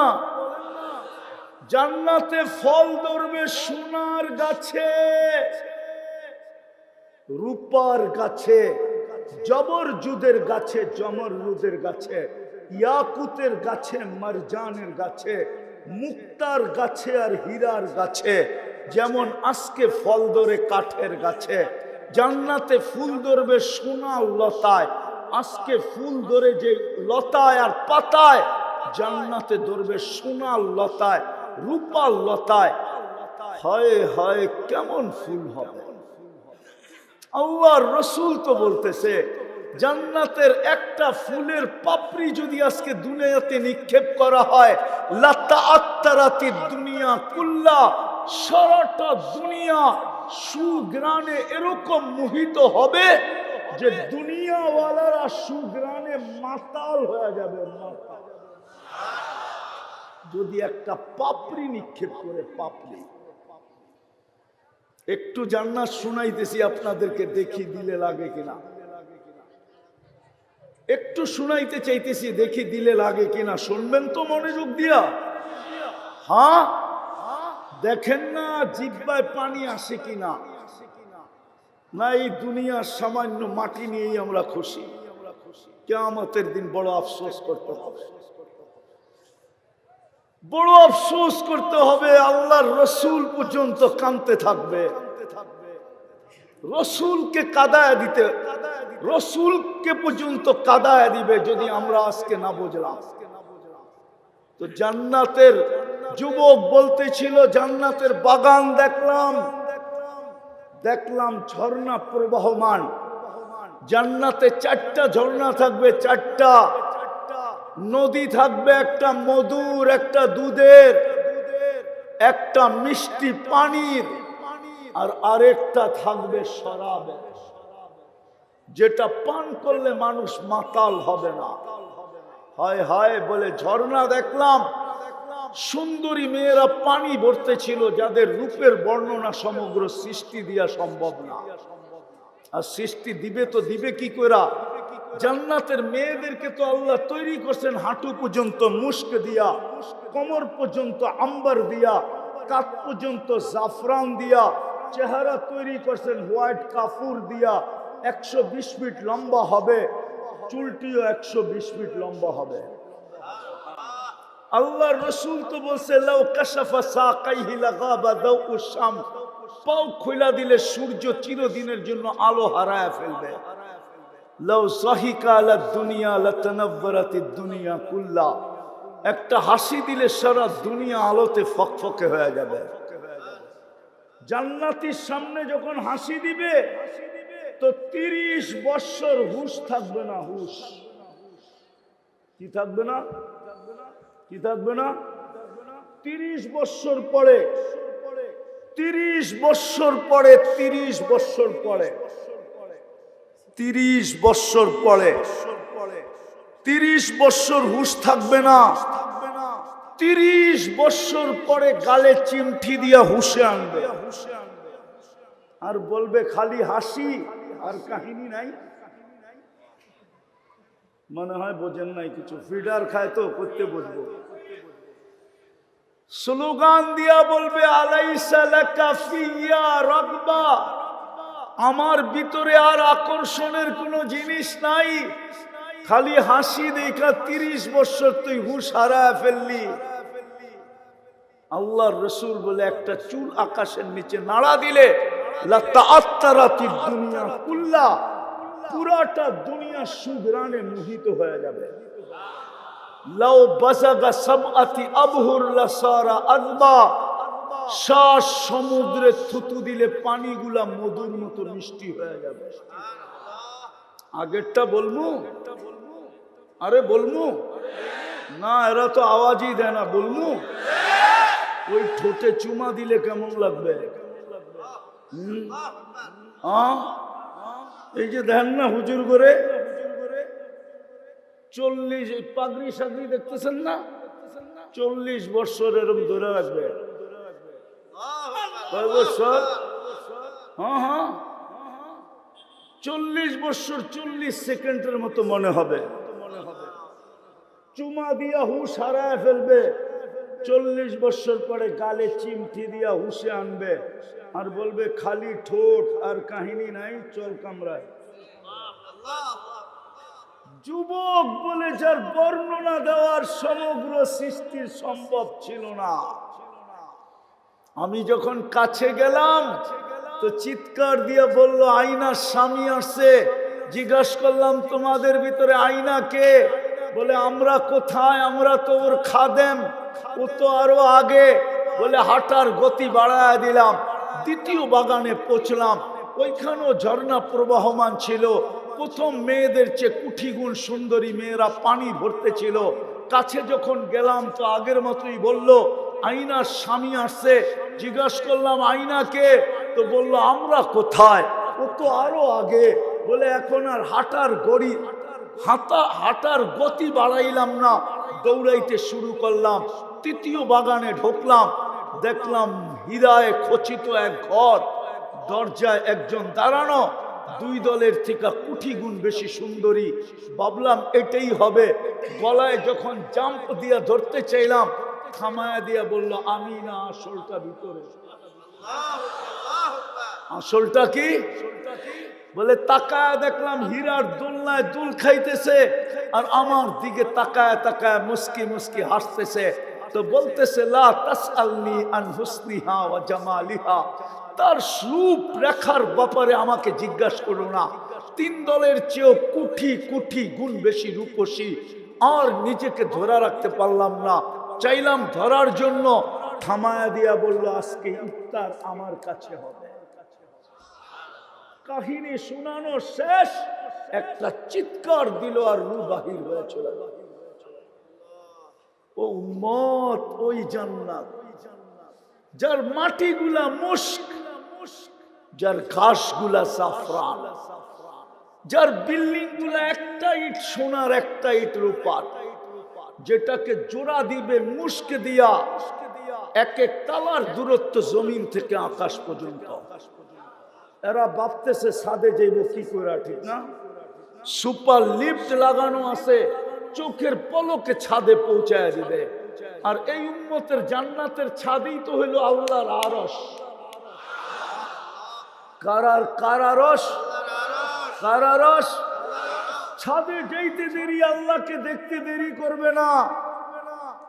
জান্নাতে ফল ধরবে সোনার গাছে, রূপার গাছে, জবরজুদের গাছে, জমরুদের গাছে, ইয়াকুতের গাছে, মারজানের গাছে, মুক্তার গাছে আর হীরার গাছে। যেমন আজকে ফল ধরে কাঠের গাছে, জান্নাতে ফুল ধরবে সোনার লতায়। আজকে ফুল ধরে যে লতায় আর পাতায়, জান্নাতে ধরবে সোনার লতায়, রূপার লতায়। হয় হয় কেমন ফুল হবে! আল্লাহর রসুল তো বলতেছে জান্নাতের একটা ফুলের পাপড়ি যদি আজকে দুনিয়াতে নিক্ষেপ করা হয়, লাতাআত্তারাতি দুনিয়া কুল্লা, সারাটা দুনিয়া সুগ্রানে এরকম মোহিত হবে যে দুনিয়াওয়ালারা সুগ্রানে মাতাল হয়ে যাবে। মাতাল যদি একটা পাপড়ি নিক্ষেপ করে, পাপড়ি। একটু জান্নাত শুনাইতেছি আপনাদেরকে, দেখি দিলে লাগে কিনা। একটু শুনাইতে চাইতেছি, দেখি দিলে লাগে কিনা। শুনবেন তো মনোযোগ দিয়া? হ্যাঁ, দেখেন না জিহ্বায় পানি আসে কিনা। না এই দুনিয়ার সামান্য মাটি নিয়েই আমরা খুশি? কিয়ামতের দিন বড় আফসোস করতে হবে, বড় আফসোস করতে হবে। আল্লাহর রসুল পর্যন্ত কাঁদতে থাকবে, রসুলকে কাদায় দিতে, রসুলকে পর্যন্ত কাদায় দিবে যদি আমরা আজকে না বুঝলাম। তো জান্নাতের যুবক বলতেছিল জান্নাতের বাগান দেখলাম, দেখলাম ঝর্ণা প্রবাহমান। জান্নাতে 4টা ঝর্ণা থাকবে, 4টা নদী থাকবে, একটা মধুর, একটা দুধের, একটা মিষ্টি পানির, আর আরেকটা থাকবে শরাবের, যেটা পান করলে মানুষ মাতাল হবে না। হায় হায় বলে ঝর্ণা দেখলাম, সুন্দরী মেয়েরা পানি ভরতে ছিল, যাদের রূপের বর্ণনা সমগ্র সৃষ্টি দিয়া সম্ভব না। আর সৃষ্টি দিবে তো দিবে কি করে? জান্নাতের মেয়েদেরকে তো আল্লাহ তৈরি করছেন হাঁটু পর্যন্ত মুস্ক দিয়া, কোমর পর্যন্ত আম্বার দিয়া, কাঁধ পর্যন্ত জাফরান দিয়া, চেহারা তৈরি করছেন হোয়াইট কাফুর দিয়া। 120 ফিট লম্বা হবে, চুলটিও 120 ফিট লম্বা হবে। আল্লাহর রাসূল তো বলছে লাউ কাশাফা সাকাইহি লাগাবা দাউউশ শামস, পাও খুলে দিলে সূর্য চিরদিনের জন্য আলো হারায় ফেলবে। লাউ সাহিকা আলা দুনিয়া লাতানাওয়ারাতিদ দুনিয়া কুল্লা, একটা হাসি দিলে সারা দুনিয়া আলোতে ফকফকে হয়ে যাবে। জান্নাতীর সামনে যখন হাসি দিবে তো 30 বছর হুশ থাকবে না। হুশ কি থাকবে না? কি থাকবে না? 30 বছর পরে, 30 বছর পরে, 30 বছর পরে, 30 বছর পরে, 30 বছর হুশ থাকবে না। 30 বছর পরে গালে চিমটি দিয়া হুশে আনবে, আর বলবে খালি হাসি আর কাহিনী নাই। মনে হয় বোঝেন নাই কিছু, ফিডার খায় তো করতে বুঝবো। স্লোগান দিয়া বলবে আলাইসা লাকা ফিয়া রাগবা, আমার ভিতরে আর আকর্ষণের কোনো জিনিস নাই, খালি হাসি দেখা 30 বছর তুই হুশ হারায় ফেললি। আল্লাহর রাসূল বলে একটা চুল আকাশের নিচে নাড়া দিলে লাতাআত্তারাতিদ দুনিয়া কুল্লা, পুরাটা দুনিয়া সুঘ্রাণে মোহিত হয়ে যাবে। লাউ বাসাগা সাবআতি আবহুর লাসারা আযবা, শ্বাস সমুদ্রে থুতু দিলে পানিগুলা মধুর মতো মিষ্টি হয়ে যাবে। আগেরটা বলবো? আরে বলবো না, এরা তো আওয়াজই দেয় না। বলবো? ওই ঠোঁটে চুমা দিলে কেমন লাগবে? এই যে দেন না হুজুর করে 40 পাগড়ি সাগড়ি দেখতেছেন না, 40 বছর এরকম ধরে রাখবে। কয় বছর? হ্যাঁ 40 বছর 40 সেকেন্ডের মতো মনে হবে। চুমা দিয়া হুশ হারায় ফেলবে। 40 বছর পরে গালে চিমটি দিয়া হুশে আনবে, আর বলবে খালি ঠোঁট আর কাহিনী নাই, চল কামরায়। যুবক বলে যার বর্ণনা দেওয়ার সমগ্র সৃষ্টির সম্ভব ছিল না। আমি যখন কাছে গেলাম তো চিৎকার দিয়ে বলল আয়নার স্বামী আসছে। জিজ্ঞাসা করলাম তোমাদের ভিতরে আয়না কে? বলে আমরা কোথায়, আমরা তো ওর খাদেম, ও তো আরো আগে। বলে হাঁটার গতি বাড়ায় দিলাম, দ্বিতীয় বাগানে পৌঁছলাম। ওইখানেও ঝর্ণা প্রবাহমান ছিল। প্রথম মেয়েদের চেয়ে কোটি গুণ সুন্দরী মেয়েরা পানি ভরতে ছিল। কাছে যখন গেলাম তো আগের মতোই বলল আয়নার স্বামী আসছে। জিজ্ঞাসা করলাম আয়না কে? তো বলল আমরা কোথায়, ও তো আরো আগে। বলে এখন আর হাঁটার গতি বাড়াইলাম না, দৌড়াইতে শুরু করলাম। তৃতীয় বাগানে ঢুকলাম, দেখলাম হীরায় খচিত এক ঘর, দরজায় একজন দাঁড়ানো, দুই দলের থেকে কোটি গুণ বেশি সুন্দরী। ভাবলাম এটাই হবে। গলায় যখন জাম্প দিয়া ধরতে চাইলাম, থামায়া দিয়া বলল আমি না, আসলটা ভিতরে। আসলটা কি? বলে তাকায় দেখলাম হীরার দোলনায় দুল খাইতেছে আর আমার দিকে তাকায় তাকায় মুস্কি মুস্কি হাসতেছে। তো বলতেছে লা তাসআলনি আন হুসনিহা ওয়া জামালিহা, তার রূপ রেখার ব্যাপারে আমাকে জিজ্ঞাসা করো না। 3 দলের চেয়েও কোটি কোটি গুণ বেশি রূপসী। আর নিজেকে ধরে রাখতে পারলাম না, চাইলাম ধরার জন্য, থামায়া দিয়া বলল আজকে ইফতার আমার কাছে হবে। কাহিনী শোনানো শেষ, একটা চিৎকার দিল আর রূহ বাহির হয়ে চলে গেল। ও উম্মত, ওই জান্নাত যার মাটিগুলা মুস্ক, যার ঘাসগুলা জাফরান, যার বিল্ডিং গুলা একটা ইট সোনার একটা ইট রূপার, যেটাকে জোড়া দিবে মুস্ক দিয়া, এক এক তালার দূরত্ব জমিন থেকে আকাশ পর্যন্ত। এরা ভাবতেছে ছাদে যাইব কি করে, ঠিক না? সুপার লিফট লাগানো আছে, চোখের পলকে ছাদে পৌঁছায় দিবে। আর এই উম্মতের জান্নাতের ছাদেই তো হইল আল্লাহর আরশ। কারার কারারশ, কারারশ। ছাদে যাইতে দেরি আল্লাহকে দেখতে দেরি করবে না,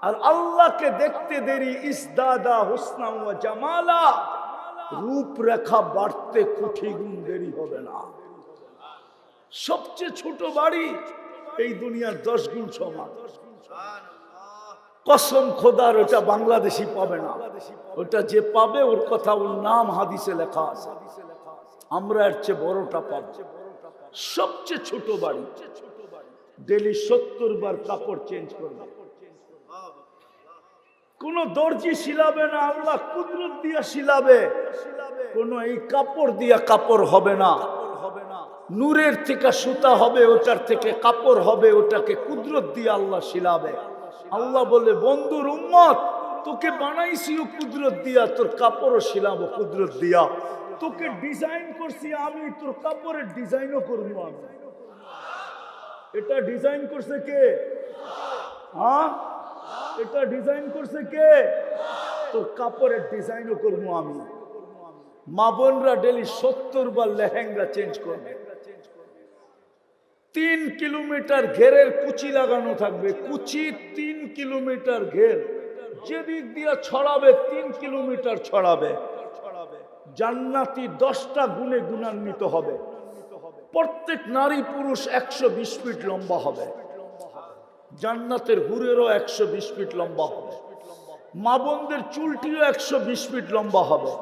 আর আল্লাহকে দেখতে দেরি ইসদাদা হুসনা ওয়া জামালা, রূপরেখা বাড়তে কোটি গুণ দেরি হবে না। সবচেয়ে ছোট বাড়ি এই দুনিয়ার 10 গুণ সমান। কসম খোদার, ওটা বাংলাদেশি পাবে না। ওটা যে পাবে ওর কথা, ওর নাম হাদিসে লেখা আছে। আমরা এর চেয়ে বড়টা পাব। সবচেয়ে ছোট বাড়ি, ডেলি 70 বার কাপড় চেঞ্জ করবে। কোন দর্জি শিলাবে না, আল্লাহ কুদরত দিয়া শিলাবে। কোন এই কাপড় দিয়া কাপড় হবে না। নূরের থেকে সুতা হবে, ওটার থেকে কাপড় হবে, ওটাকে কুদরত দিয়ে আল্লাহ শিলাবে। আল্লাহ বলে বন্ধুর উম্মত, তোকে বানাইছিও কুদরত দিয়া, তোর কাপড়ও শিলাবো কুদরত দিয়া। তোকে ডিজাইন করছি আমি, তোর কাপড়ের ডিজাইনও করবো আমি। এটা ডিজাইন করছে কে? হ্যাঁ, এটা ডিজাইন করছে কে? তোর কাপড়ের ডিজাইনও করবো আমি। মা বোনরা ডেলি 70 বার লেহেঙ্গা চেঞ্জ করবে। 3 কিলোমিটার ঘেরের কুচি লাগানো থাকবে। কুচি 3 কিলোমিটার ঘের, যেদিক দিয়ে ছড়াবে 3 কিলোমিটার ছড়াবে। জান্নাতি 10টা গুণে গুণান্বিত হবে। প্রত্যেক নারী পুরুষ 120 ফিট লম্বা হবে। জান্নাতের হুরেরও 120 ফিট লম্বা হবে। মা বোনদের চুলটিও 120 ফিট লম্বা হবে।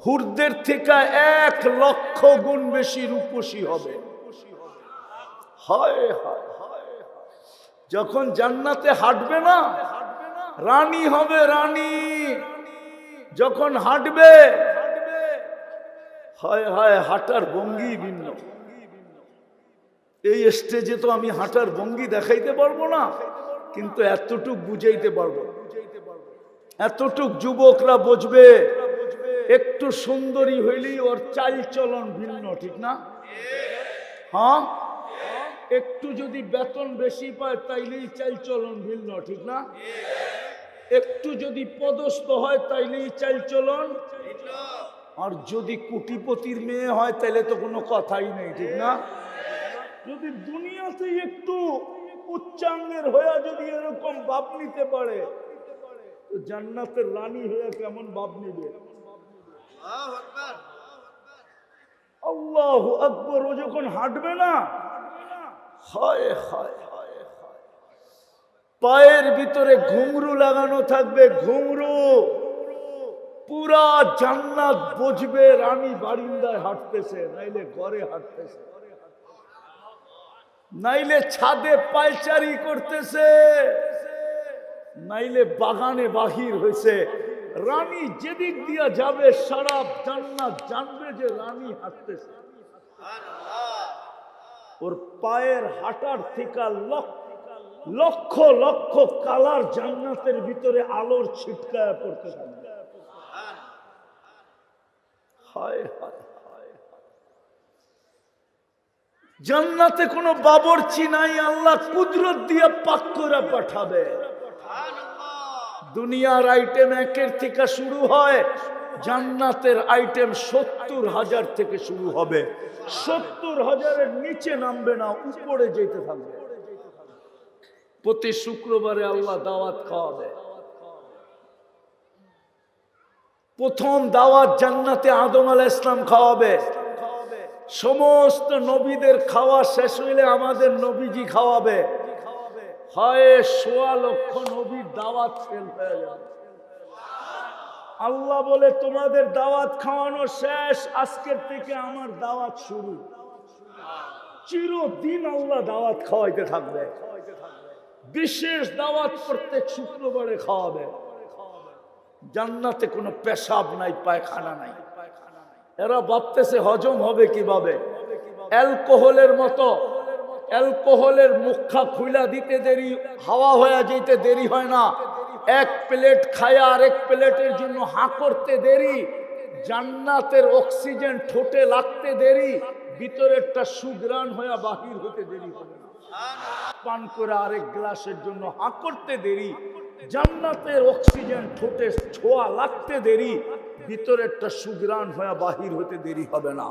হুরদের থেকে 1 লক্ষ গুণ বেশি রূপসী হবে। হায় হায়, যখন জান্নাতে হাঁটবে না, রানী হবে রানী। যখন হাঁটবে, হায় হায়, হাঁটার ভঙ্গি ভিন্ন। এই স্টেজে তো আমি হাঁটার ভঙ্গি দেখাইতে পারবো না, কিন্তু এতটুক বুঝাইতে পারবো। এতটুক যুবকরা বুঝবে, একটু সুন্দরী হইলেই ওর চাল চলন ভিন্ন, ঠিক না? হ্যাঁ, একটু যদি বেতন বেশি পায় তাইলেই চাল চলন ভিন্ন, ঠিক না? একটু যদি পদস্থ হয় তাইলেই চাল চলন। আর যদি কোটিপতির মেয়ে হয় তাইলে তো কোনো কথাই নেই, ঠিক না? যদি দুনিয়াতে একটু উচ্চাঙ্গের হয়ে যদি এরকম ভাব নিতে পারে, তো জান্নাতের রানী হয়ে কেমন ভাব নিবে? আল্লাহু আকবার। ও যখন হাঁটবে না, হায় হায় হায়, পায়ের ভিতরে ঘুঙরু লাগানো থাকবে, ঘুঙরু। পুরা জান্নাত বুঝবে রানী বারিন্দায় হাঁটতেছে, নাইলে ঘরে হাঁটতেছে, নাইলে ছাদে পায়চারি করতেছে, নাইলে বাগানে বাহির হয়েছে। রানী যেদিক দিয়া যাবে সারা জান্নাত জানবে যে রানী হাঁটতেছে। ওর পায়ের হাঁটার থেকে লক্ষ লক্ষ কালার জান্নাতের ভিতরে আলোর ছিটকায় পড়তে থাকবে। হায় হায়, জান্নাতে কোনো বাবরচি নাই, আল্লাহ কুদরত দিয়ে পাক করে পাঠাবে। দুনিয়ার আইটেম 1 থেকে শুরু হয়, জান্নাতের আইটেম 70,000 থেকে শুরু হবে, 70,000-এর নিচে নামবে না, উপরে যেতে থাকবে। প্রতি শুক্রবারে আল্লাহ দাওয়াত খাওয়াবে। প্রথম দাওয়াত জান্নাতে আদম আলাইহিস সালাম খাওয়াবে। সমস্ত নবীদের খাওয়া শেষ হইলে আমাদের নবীজি খাওয়াবে। হয় 1.25 লক্ষ নবীর দাওয়াত ফেল হয়ে যাবে। আল্লাহ বলে তোমাদের দাওয়াত খাওয়ানো শেষ, আজকের থেকে আমার দাওয়াত শুরু। চিরদিন আল্লাহ দাওয়াত খাওয়াইতে থাকবে। বিশেষ দাওয়াত প্রত্যেক শুক্রবারে খাওয়াবে। জান্নাতে কোনো পেশাব নাই, পায়খানা নাই। এরা ভাবতেছে হজম হবে কিভাবে? অ্যালকোহলের মতো, অ্যালকোহলের মুখা খুইলা দিতে দেরি, হাওয়া হয়ে যেতে দেরি হয় না। এক প্লেট খায়া আরেক প্লেটের জন্য হাঁ করতে দেরি। জান্নাতের অক্সিজেন ঠোঁটে লাগতে দেরি, ভিতরেরটা সুগ্রাণ হয়ে বাহির হতে দেরি হবে না। পান করে আরেক গ্লাসের জন্য হাঁ করতে দেরি, জান্নাতের অক্সিজেন ঠোঁটে ছোঁয়া লাগতে দেরি, ভিতরেরটা সুগ্রাণ হয়ে বাহির হতে দেরি হবে না।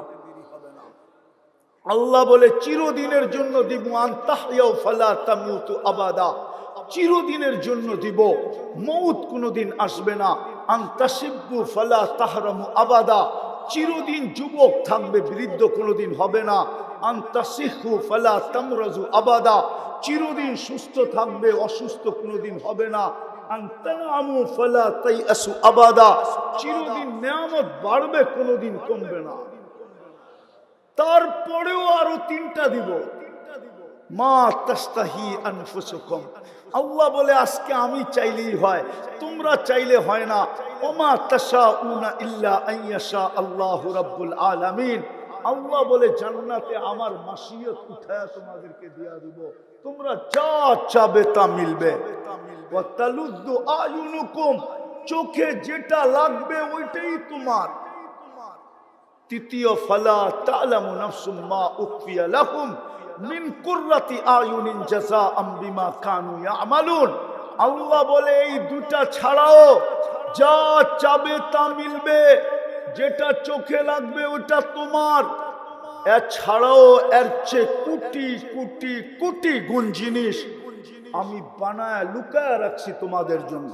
আল্লাহ বলে চিরদিনের জন্য দিব, আনতাহইয়াও ফালা তামুতু আবাদা, চিরদিনের জন্য দিব, মউত কোনোদিন আসবে না। আনতাশিব্বু ফালা তাহরামু আবাদা, চিরদিন যুবক থাকবে, বৃদ্ধ কোনোদিন হবে না। আনতাসিহু ফালা তামরাজু আবাদা, চিরদিন সুস্থ থাকবে, অসুস্থ কোনোদিন হবে না। আনতানামু ফালা তাইয়াসু আবাদা, চিরদিন নিয়ামত বাড়বে, কোনোদিন কমবে না। তারপরেও আরো 3টা দিব, মা তাস্তাহি আনফুসুকুম, আল্লাহ বলে আজকে আমি চাইলেই হয়, তোমরা চাইলে হয় না। ওমা তাশাউনা ইল্লা আইয়াশা আল্লাহু রাব্বুল আলামিন, আল্লাহ বলে জান্নাতে আমার মাশিয়ত উঠায়া তোমাদেরকে দিয়া দিব, তোমরা যা চাবে তা মিলবে। ওয়া তালুদ্দু আয়ুনুকুম, চোখে যেটা লাগবে ওইটাই তোমার। তৃতীয়, ফালা তা'লামু নাফসুম মা উখফিয়া লাহুম মিন কুররাতি আয়ুনিন জাযাআম বিমা কানু ইয়ামালুন, আল্লাহ বলে এই 2টা ছাড়াও যা চাবে তা মিলবে, যেটা চোখে লাগবে ওটা তোমার। এছাড়াও এর চেয়ে কোটি কোটি কোটি গুণ জিনিস আমি বানায় লুকায় রাখছি তোমাদের জন্য।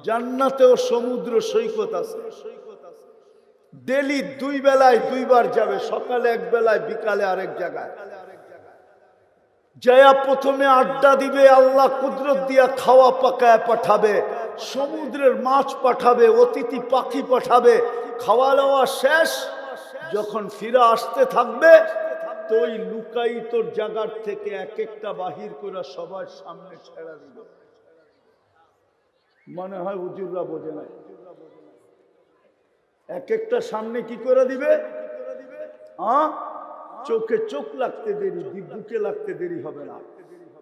জান্নাতেও সমুদ্র সৈকত আছে, ডেলি 2 বেলায় 2 বার যাবে, সকালে এক বেলায়, বিকালে আরেক জায়গায় যায়া প্রথমে আড্ডা দিবে, আল্লাহ কুদরত দিয়া খাওয়া পাকায় পাঠাবে, সমুদ্রের মাছ পাঠাবে, অতিথি পাখি পাঠাবে, খাওয়া দাওয়া শেষ যখন ফিরে আসতে থাকবে তো ওই লুকায়িত জায়গার থেকে এক একটা বাহির করে সবার সামনে ছেড়া দিবে। মনে হয় হুজুররা বোঝে না, এক একটা সামনে কি করে দিবে, চোখে চোখ লাগতে দেরি, বুকে লাগতে দেরি হবে না।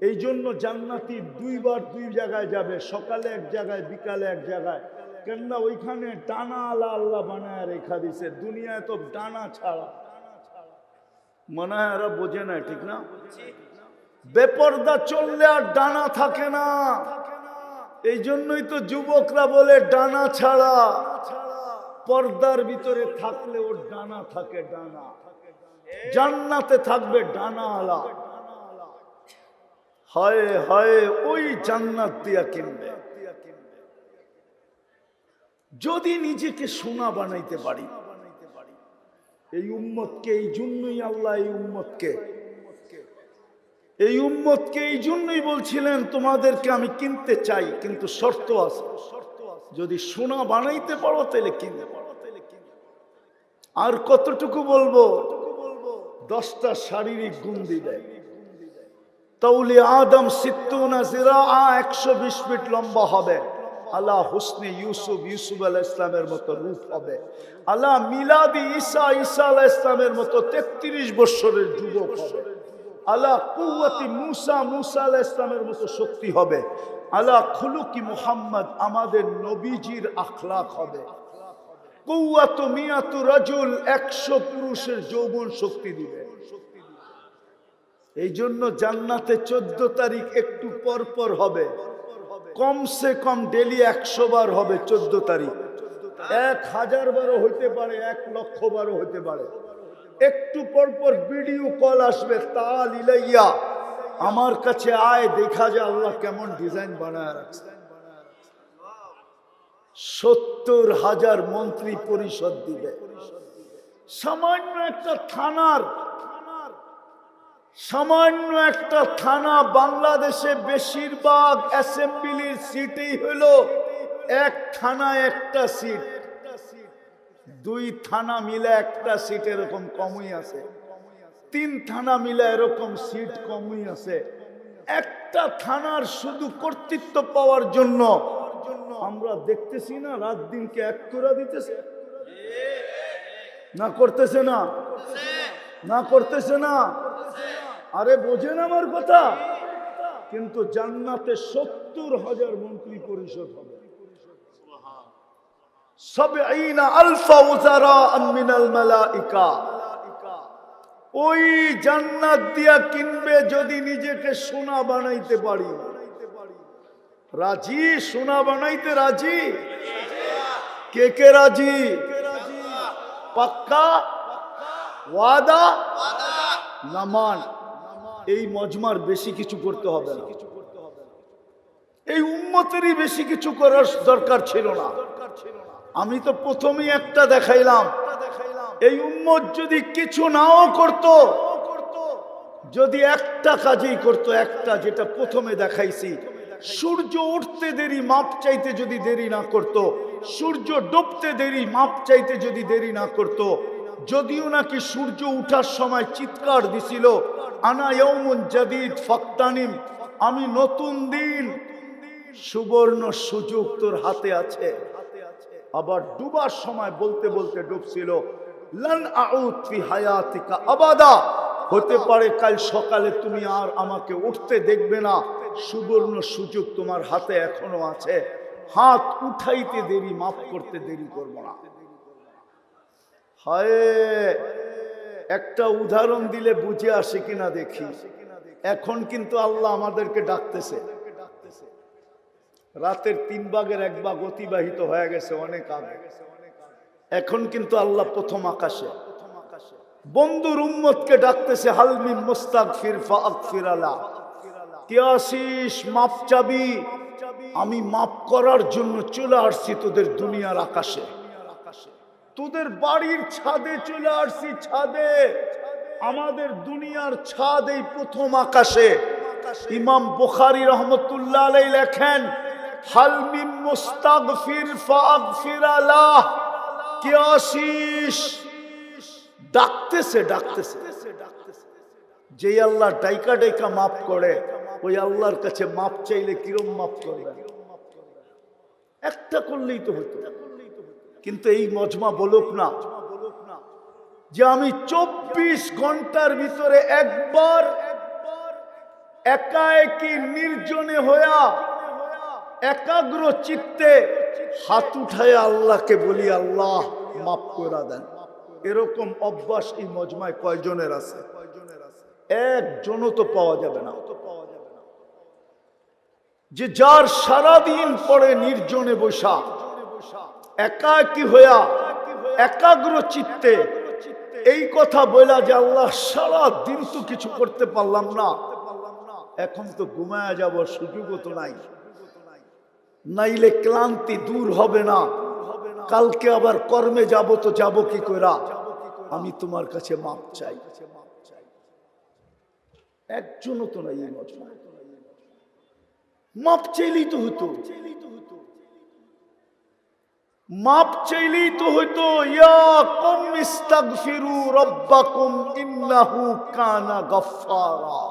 এই জন্য জান্নাতি 2 বার 2 জায়গায় যাবে, সকালে এক জায়গায়, বিকালে এক জায়গায়। কেননা ওইখানে ডানা আলা আল্লাহ বানায় রেখা দিছে, দুনিয়ায় তো ডানা ছাড়া। মনে হয় এরা বোঝে না, ঠিক না? বেপরদা চললে আর ডানা থাকে না, এই জন্যই তো যুবকরা বলে ডানা ছাড়া। পর্দার ভিতরে থাকলে ওর ডানা থাকে, ডানা। জান্নাতে থাকবে ডানা আলা। হয় হয় ওই জান্নাত দিয়া কিনবে। যদি নিজেকে সোনা বানাইতে পারি, এই উম্মতকে, এই জন্যই আল্লাহ এই উম্মতকে এই জন্যই বলছিলেন তোমাদেরকে আমি কিনতে চাই, কিন্তু শর্ত আছে, যদি সোনা বানাইতে পারো তাহলে কিনতে পারো। আর কতটুকু বলবো? 10টা শারীরিক গুণ দিবে। তাউলি আদম 60 জিরা, 120 ফিট লম্বা হবে। আলা হুসনে ইউসুফ, ইউসুফ আলাইহিস সালামের মতো রূপ হবে। আলা মিলাদি ঈসা, ঈসা আলাইহিস সালামের মতো 33 বছরের যুবক হবে। আলা কুওয়াতি মুসা, মুসা আলাইহিস সালামের মতো শক্তি হবে। আলা খুলুকি মুহাম্মদ, আমাদের নবীজির আখলাক হবে। কুওয়াতু মিয়াতু রাজুল, 100 পুরুষের যৌবন শক্তি দিবে। এই জন্য জান্নাতে 14 তারিখ একটু পর পর হবে, কমসে কম ডেলি 100 বার হবে 14 তারিখ। 1000 বারও হইতে পারে, 1,00,000 বারও হইতে পারে। একটু পর পর ভিডিও কল আসবে, তাল ইলাইয়া, আমার কাছে আয়, দেখা যায় আল্লাহ কেমন ডিজাইন বানায় রাখছে। 70,000 মন্ত্রী পরিষদ দিবে। সামান্য একটা থানা বাংলাদেশে বেশিরভাগ অ্যাসেম্বলির সিটই হলো এক থানায় একটা সিট, 2 থানা মিলে একটা সিট এরকম কমই আছে, 3 থানা মিলে এরকম সিট কমই আছে। একটা থানার শুধু কর্তৃত্ব পাওয়ার জন্য আমরা দেখতেছি না রাত দিনকে এক করে দিতেছে, না করতেছে না, না করতেছে না। আরে বোঝেন আমার কথা? কিন্তু জান্নাতে 70,000 মন্ত্রী পরিষদ হবে, 70,000 উযারা মিনাল মালাইকা। ওই জান্নাত দিয়া কিনবে যদি নিজেকে সোনা বানাইতে পারি। রাজি? সোনা বানাইতে রাজি? কে কে রাজি? পাক্কা ওয়াদা? নামান। এই মজমার বেশি কিছু করতে হবে না, এই উম্মতেরই বেশি কিছু করার দরকার ছিল না। আমি তো প্রথমেই একটা দেখাইলাম, এই উম্মত যদি কিছু নাও করত, যদি একটা কাজই করত, একটা যেটা প্রথমে দেখাইছি, সূর্য উঠতে দেরি মাপ চাইতে যদি দেরি না করত, সূর্য ডুবতে দেরি মাপ চাইতে যদি দেরি না করত, যদিও নাকি সূর্য উঠার সময় চিৎকার দিছিল, আনা ইয়াউমুন জাদীদ ফাক্তানিম, আমি নতুন দিন, সুবর্ণ সুযোগ তোর হাতে আছে। আবার ডুবার সময় বলতে বলতে ডুবছিল, লান আউদ ফি হায়াতিকা আবাদা, হতে পারে কাল সকালে তুমি আর আমাকে উঠতে দেখবে না, সুবর্ণ সুযোগ তোমার হাতে এখনো আছে, হাত উঠাইতে দেরি মাফ করতে দেরি করব না। হায়, একটা উদাহরণ দিলে বুঝে আসে কিনা দেখি। এখন কিন্তু আল্লাহ আমাদেরকে ডাকতেছে, রাতের 3 ভাগের 1 ভাগ অতিবাহিত হয়ে গেছে অনেক আগে। এখন কিন্তু আল্লাহ প্রথম আকাশে বন্ধুর উম্মতকে ডাকতেছে, হালমি মুস্তাগফির ফাগফির আলা, কে আসিস মাপ চাবি, আমি মাপ করার জন্য চলে আসছি তোদের দুনিয়ার আকাশে, তোদের বাড়ির ছাদে চলে আসছি, ছাদে, আমাদের দুনিয়ার ছাদ এই প্রথম আকাশে। ইমাম বুখারী রহমতুল্লাহ আলাইহি লেখেন, হালমি মুস্তাগফির ফাগফির আলা, কে আসিস, ডাকতেছে ডাকতেছে। যে আল্লাহ ডাইকা ডাইকা মাফ করে, ওই আল্লাহর কাছে মাপ চাইলে কিরম মাফ করবে? একটা করলেই তো হতো। কিন্তু এই মজমা বলুক না যে আমি 24 ঘন্টার ভিতরে একবার একা একই নির্জনে হইয়া একাগ্র চিত্তে হাত উঠায় আল্লাহকে বলি, আল্লাহ মাফ করে দেন। এরকম অভ্যাস এই মজমায় কয়জনের আছে? একজনও তো পাওয়া যাবে না। যে যার সারাদিন পরে নির্জনে বসা একাকী হইয়া একাগ্র চিত্তে এই কথা বলা যে আল্লাহ সারা দিন তো কিছু করতে পারলাম না, এখন তো ঘুমায়া যাব, সুযোগও তো নাই, নাইলে ক্লান্তি দূর হবে না, কালকে আবার কর্মে যাব তো যাব কি কইরা, আমি তোমার কাছে মাপ চাই। একজনও তো নাই। মাপ চাইলেই তো হতো, মাপ চাইলেই তো হইতো। ইয়া কুম ইস্তাগফিরু রাব্বাকুম ইন্নাহু কানা গাফফারা।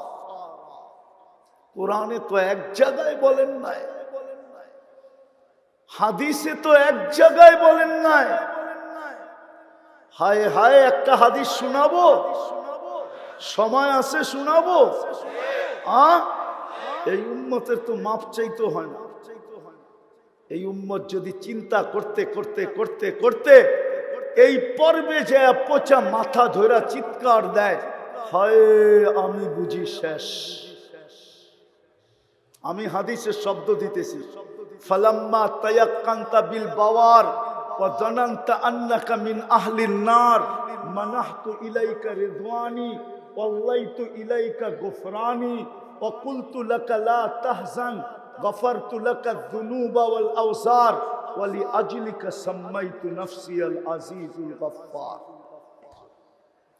কোরআনে তো এক জায়গায় বলেন নাই, হাদিসে তো এক জায়গায় বলেন নাই। হায় হায়, একটা হাদিস শোনাবো, সময় আছে শোনাবো। এই উম্মতের তো মাপ চাইতে হয় না। এই উম্মত যদি চিন্তা করতে করতে করতে করতে এই পর্বে যে পচা মাথা ধরা চিৎকার দেয়, হায় আমি বুঝি শেষ। আমি হাদিসের শব্দ দিতেছি, ফালাম্মা তায়াক্কান্তা বিল বাওয়ার وظننت أنك من أهل النار منحت إليك رضواني والليت إليك غفراني وقلت لك لا تحزن غفرت لك الذنوب والأوزار ولأجلك سميت نفسي العزيز الغفار.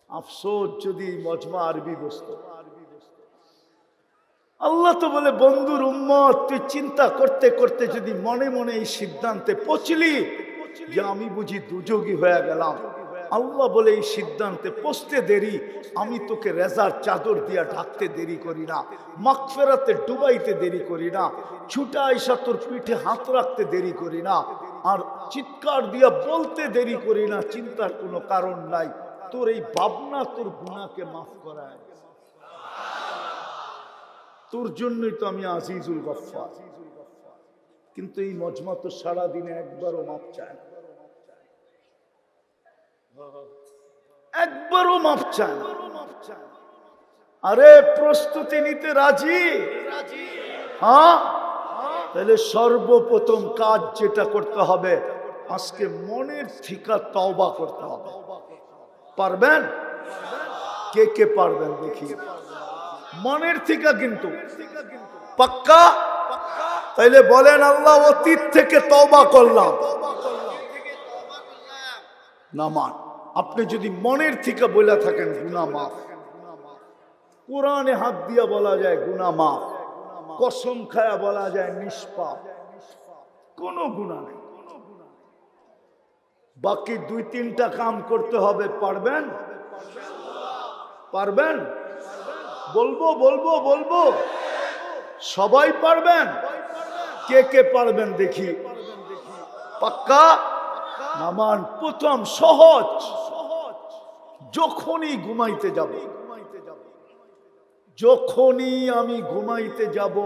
আফসোস যদি মজমা আরবি বসতো। আল্লাহ তো বলে বন্ধুর উম্মত তুই চিন্তা করতে করতে যদি মনে মনে এই সিদ্ধান্তে পৌঁছলি যে আমি বুঝি দুযোগী হয়ে গেলাম, আল্লাহ বলে এই সিদ্ধান্তে পৌঁছতে দেরি, আমি তোকে রেজার চাদর দিয়া ঢাকতে দেরি করি না, মাগফিরাতে ডুবাইতে দেরি করি না, ছুটা আইসা তোর পিঠে হাত রাখতে দেরি করি না, আর চিৎকার দিয়া বলতে দেরি করি না। চিন্তার কোনো কারণ নাই, তোর এই ভাবনা তোর গুনাহকে মাফ করায়। তোর জন্যই তো আমি আজিজুল গফফার। কিন্তু এই মজমা তো সারাদিনে একবারও মাপ চায় না, একবারও মাপ চায় না। আরে প্রস্তুতি নিতে রাজি? হ্যাঁ, তাহলে সর্বপ্রথম কাজ যেটা করতে হবে, আজকে মনের থেকে তওবা করতে হবে। পারবেন? কে কে পারবেন দেখি? মনের থেকে কিন্তু পাক্কা? তাইলে বলেন আল্লাহ অতীত থেকে তওবা করলাম। না মান, আপনি যদি মনের থেকে বলে থাকেন গুনাহ মাফ, কোরআনে হাত দিয়া বলা যায় গুনাহ মাফ, কসম খায়া বলা যায় নিষ্পাপ, কোনো গুনাহ নেই। বাকি দুই তিনটা কাম করতে হবে। পারবেন? পারবেন? বলবো বলবো বলবো, সবাই পারবেন? কে কে পারবেন দেখি? পাক্কা? নামান প্রথম সহজ, যখনই ঘুমাইতে যাব, যখনই আমি ঘুমাইতে যাব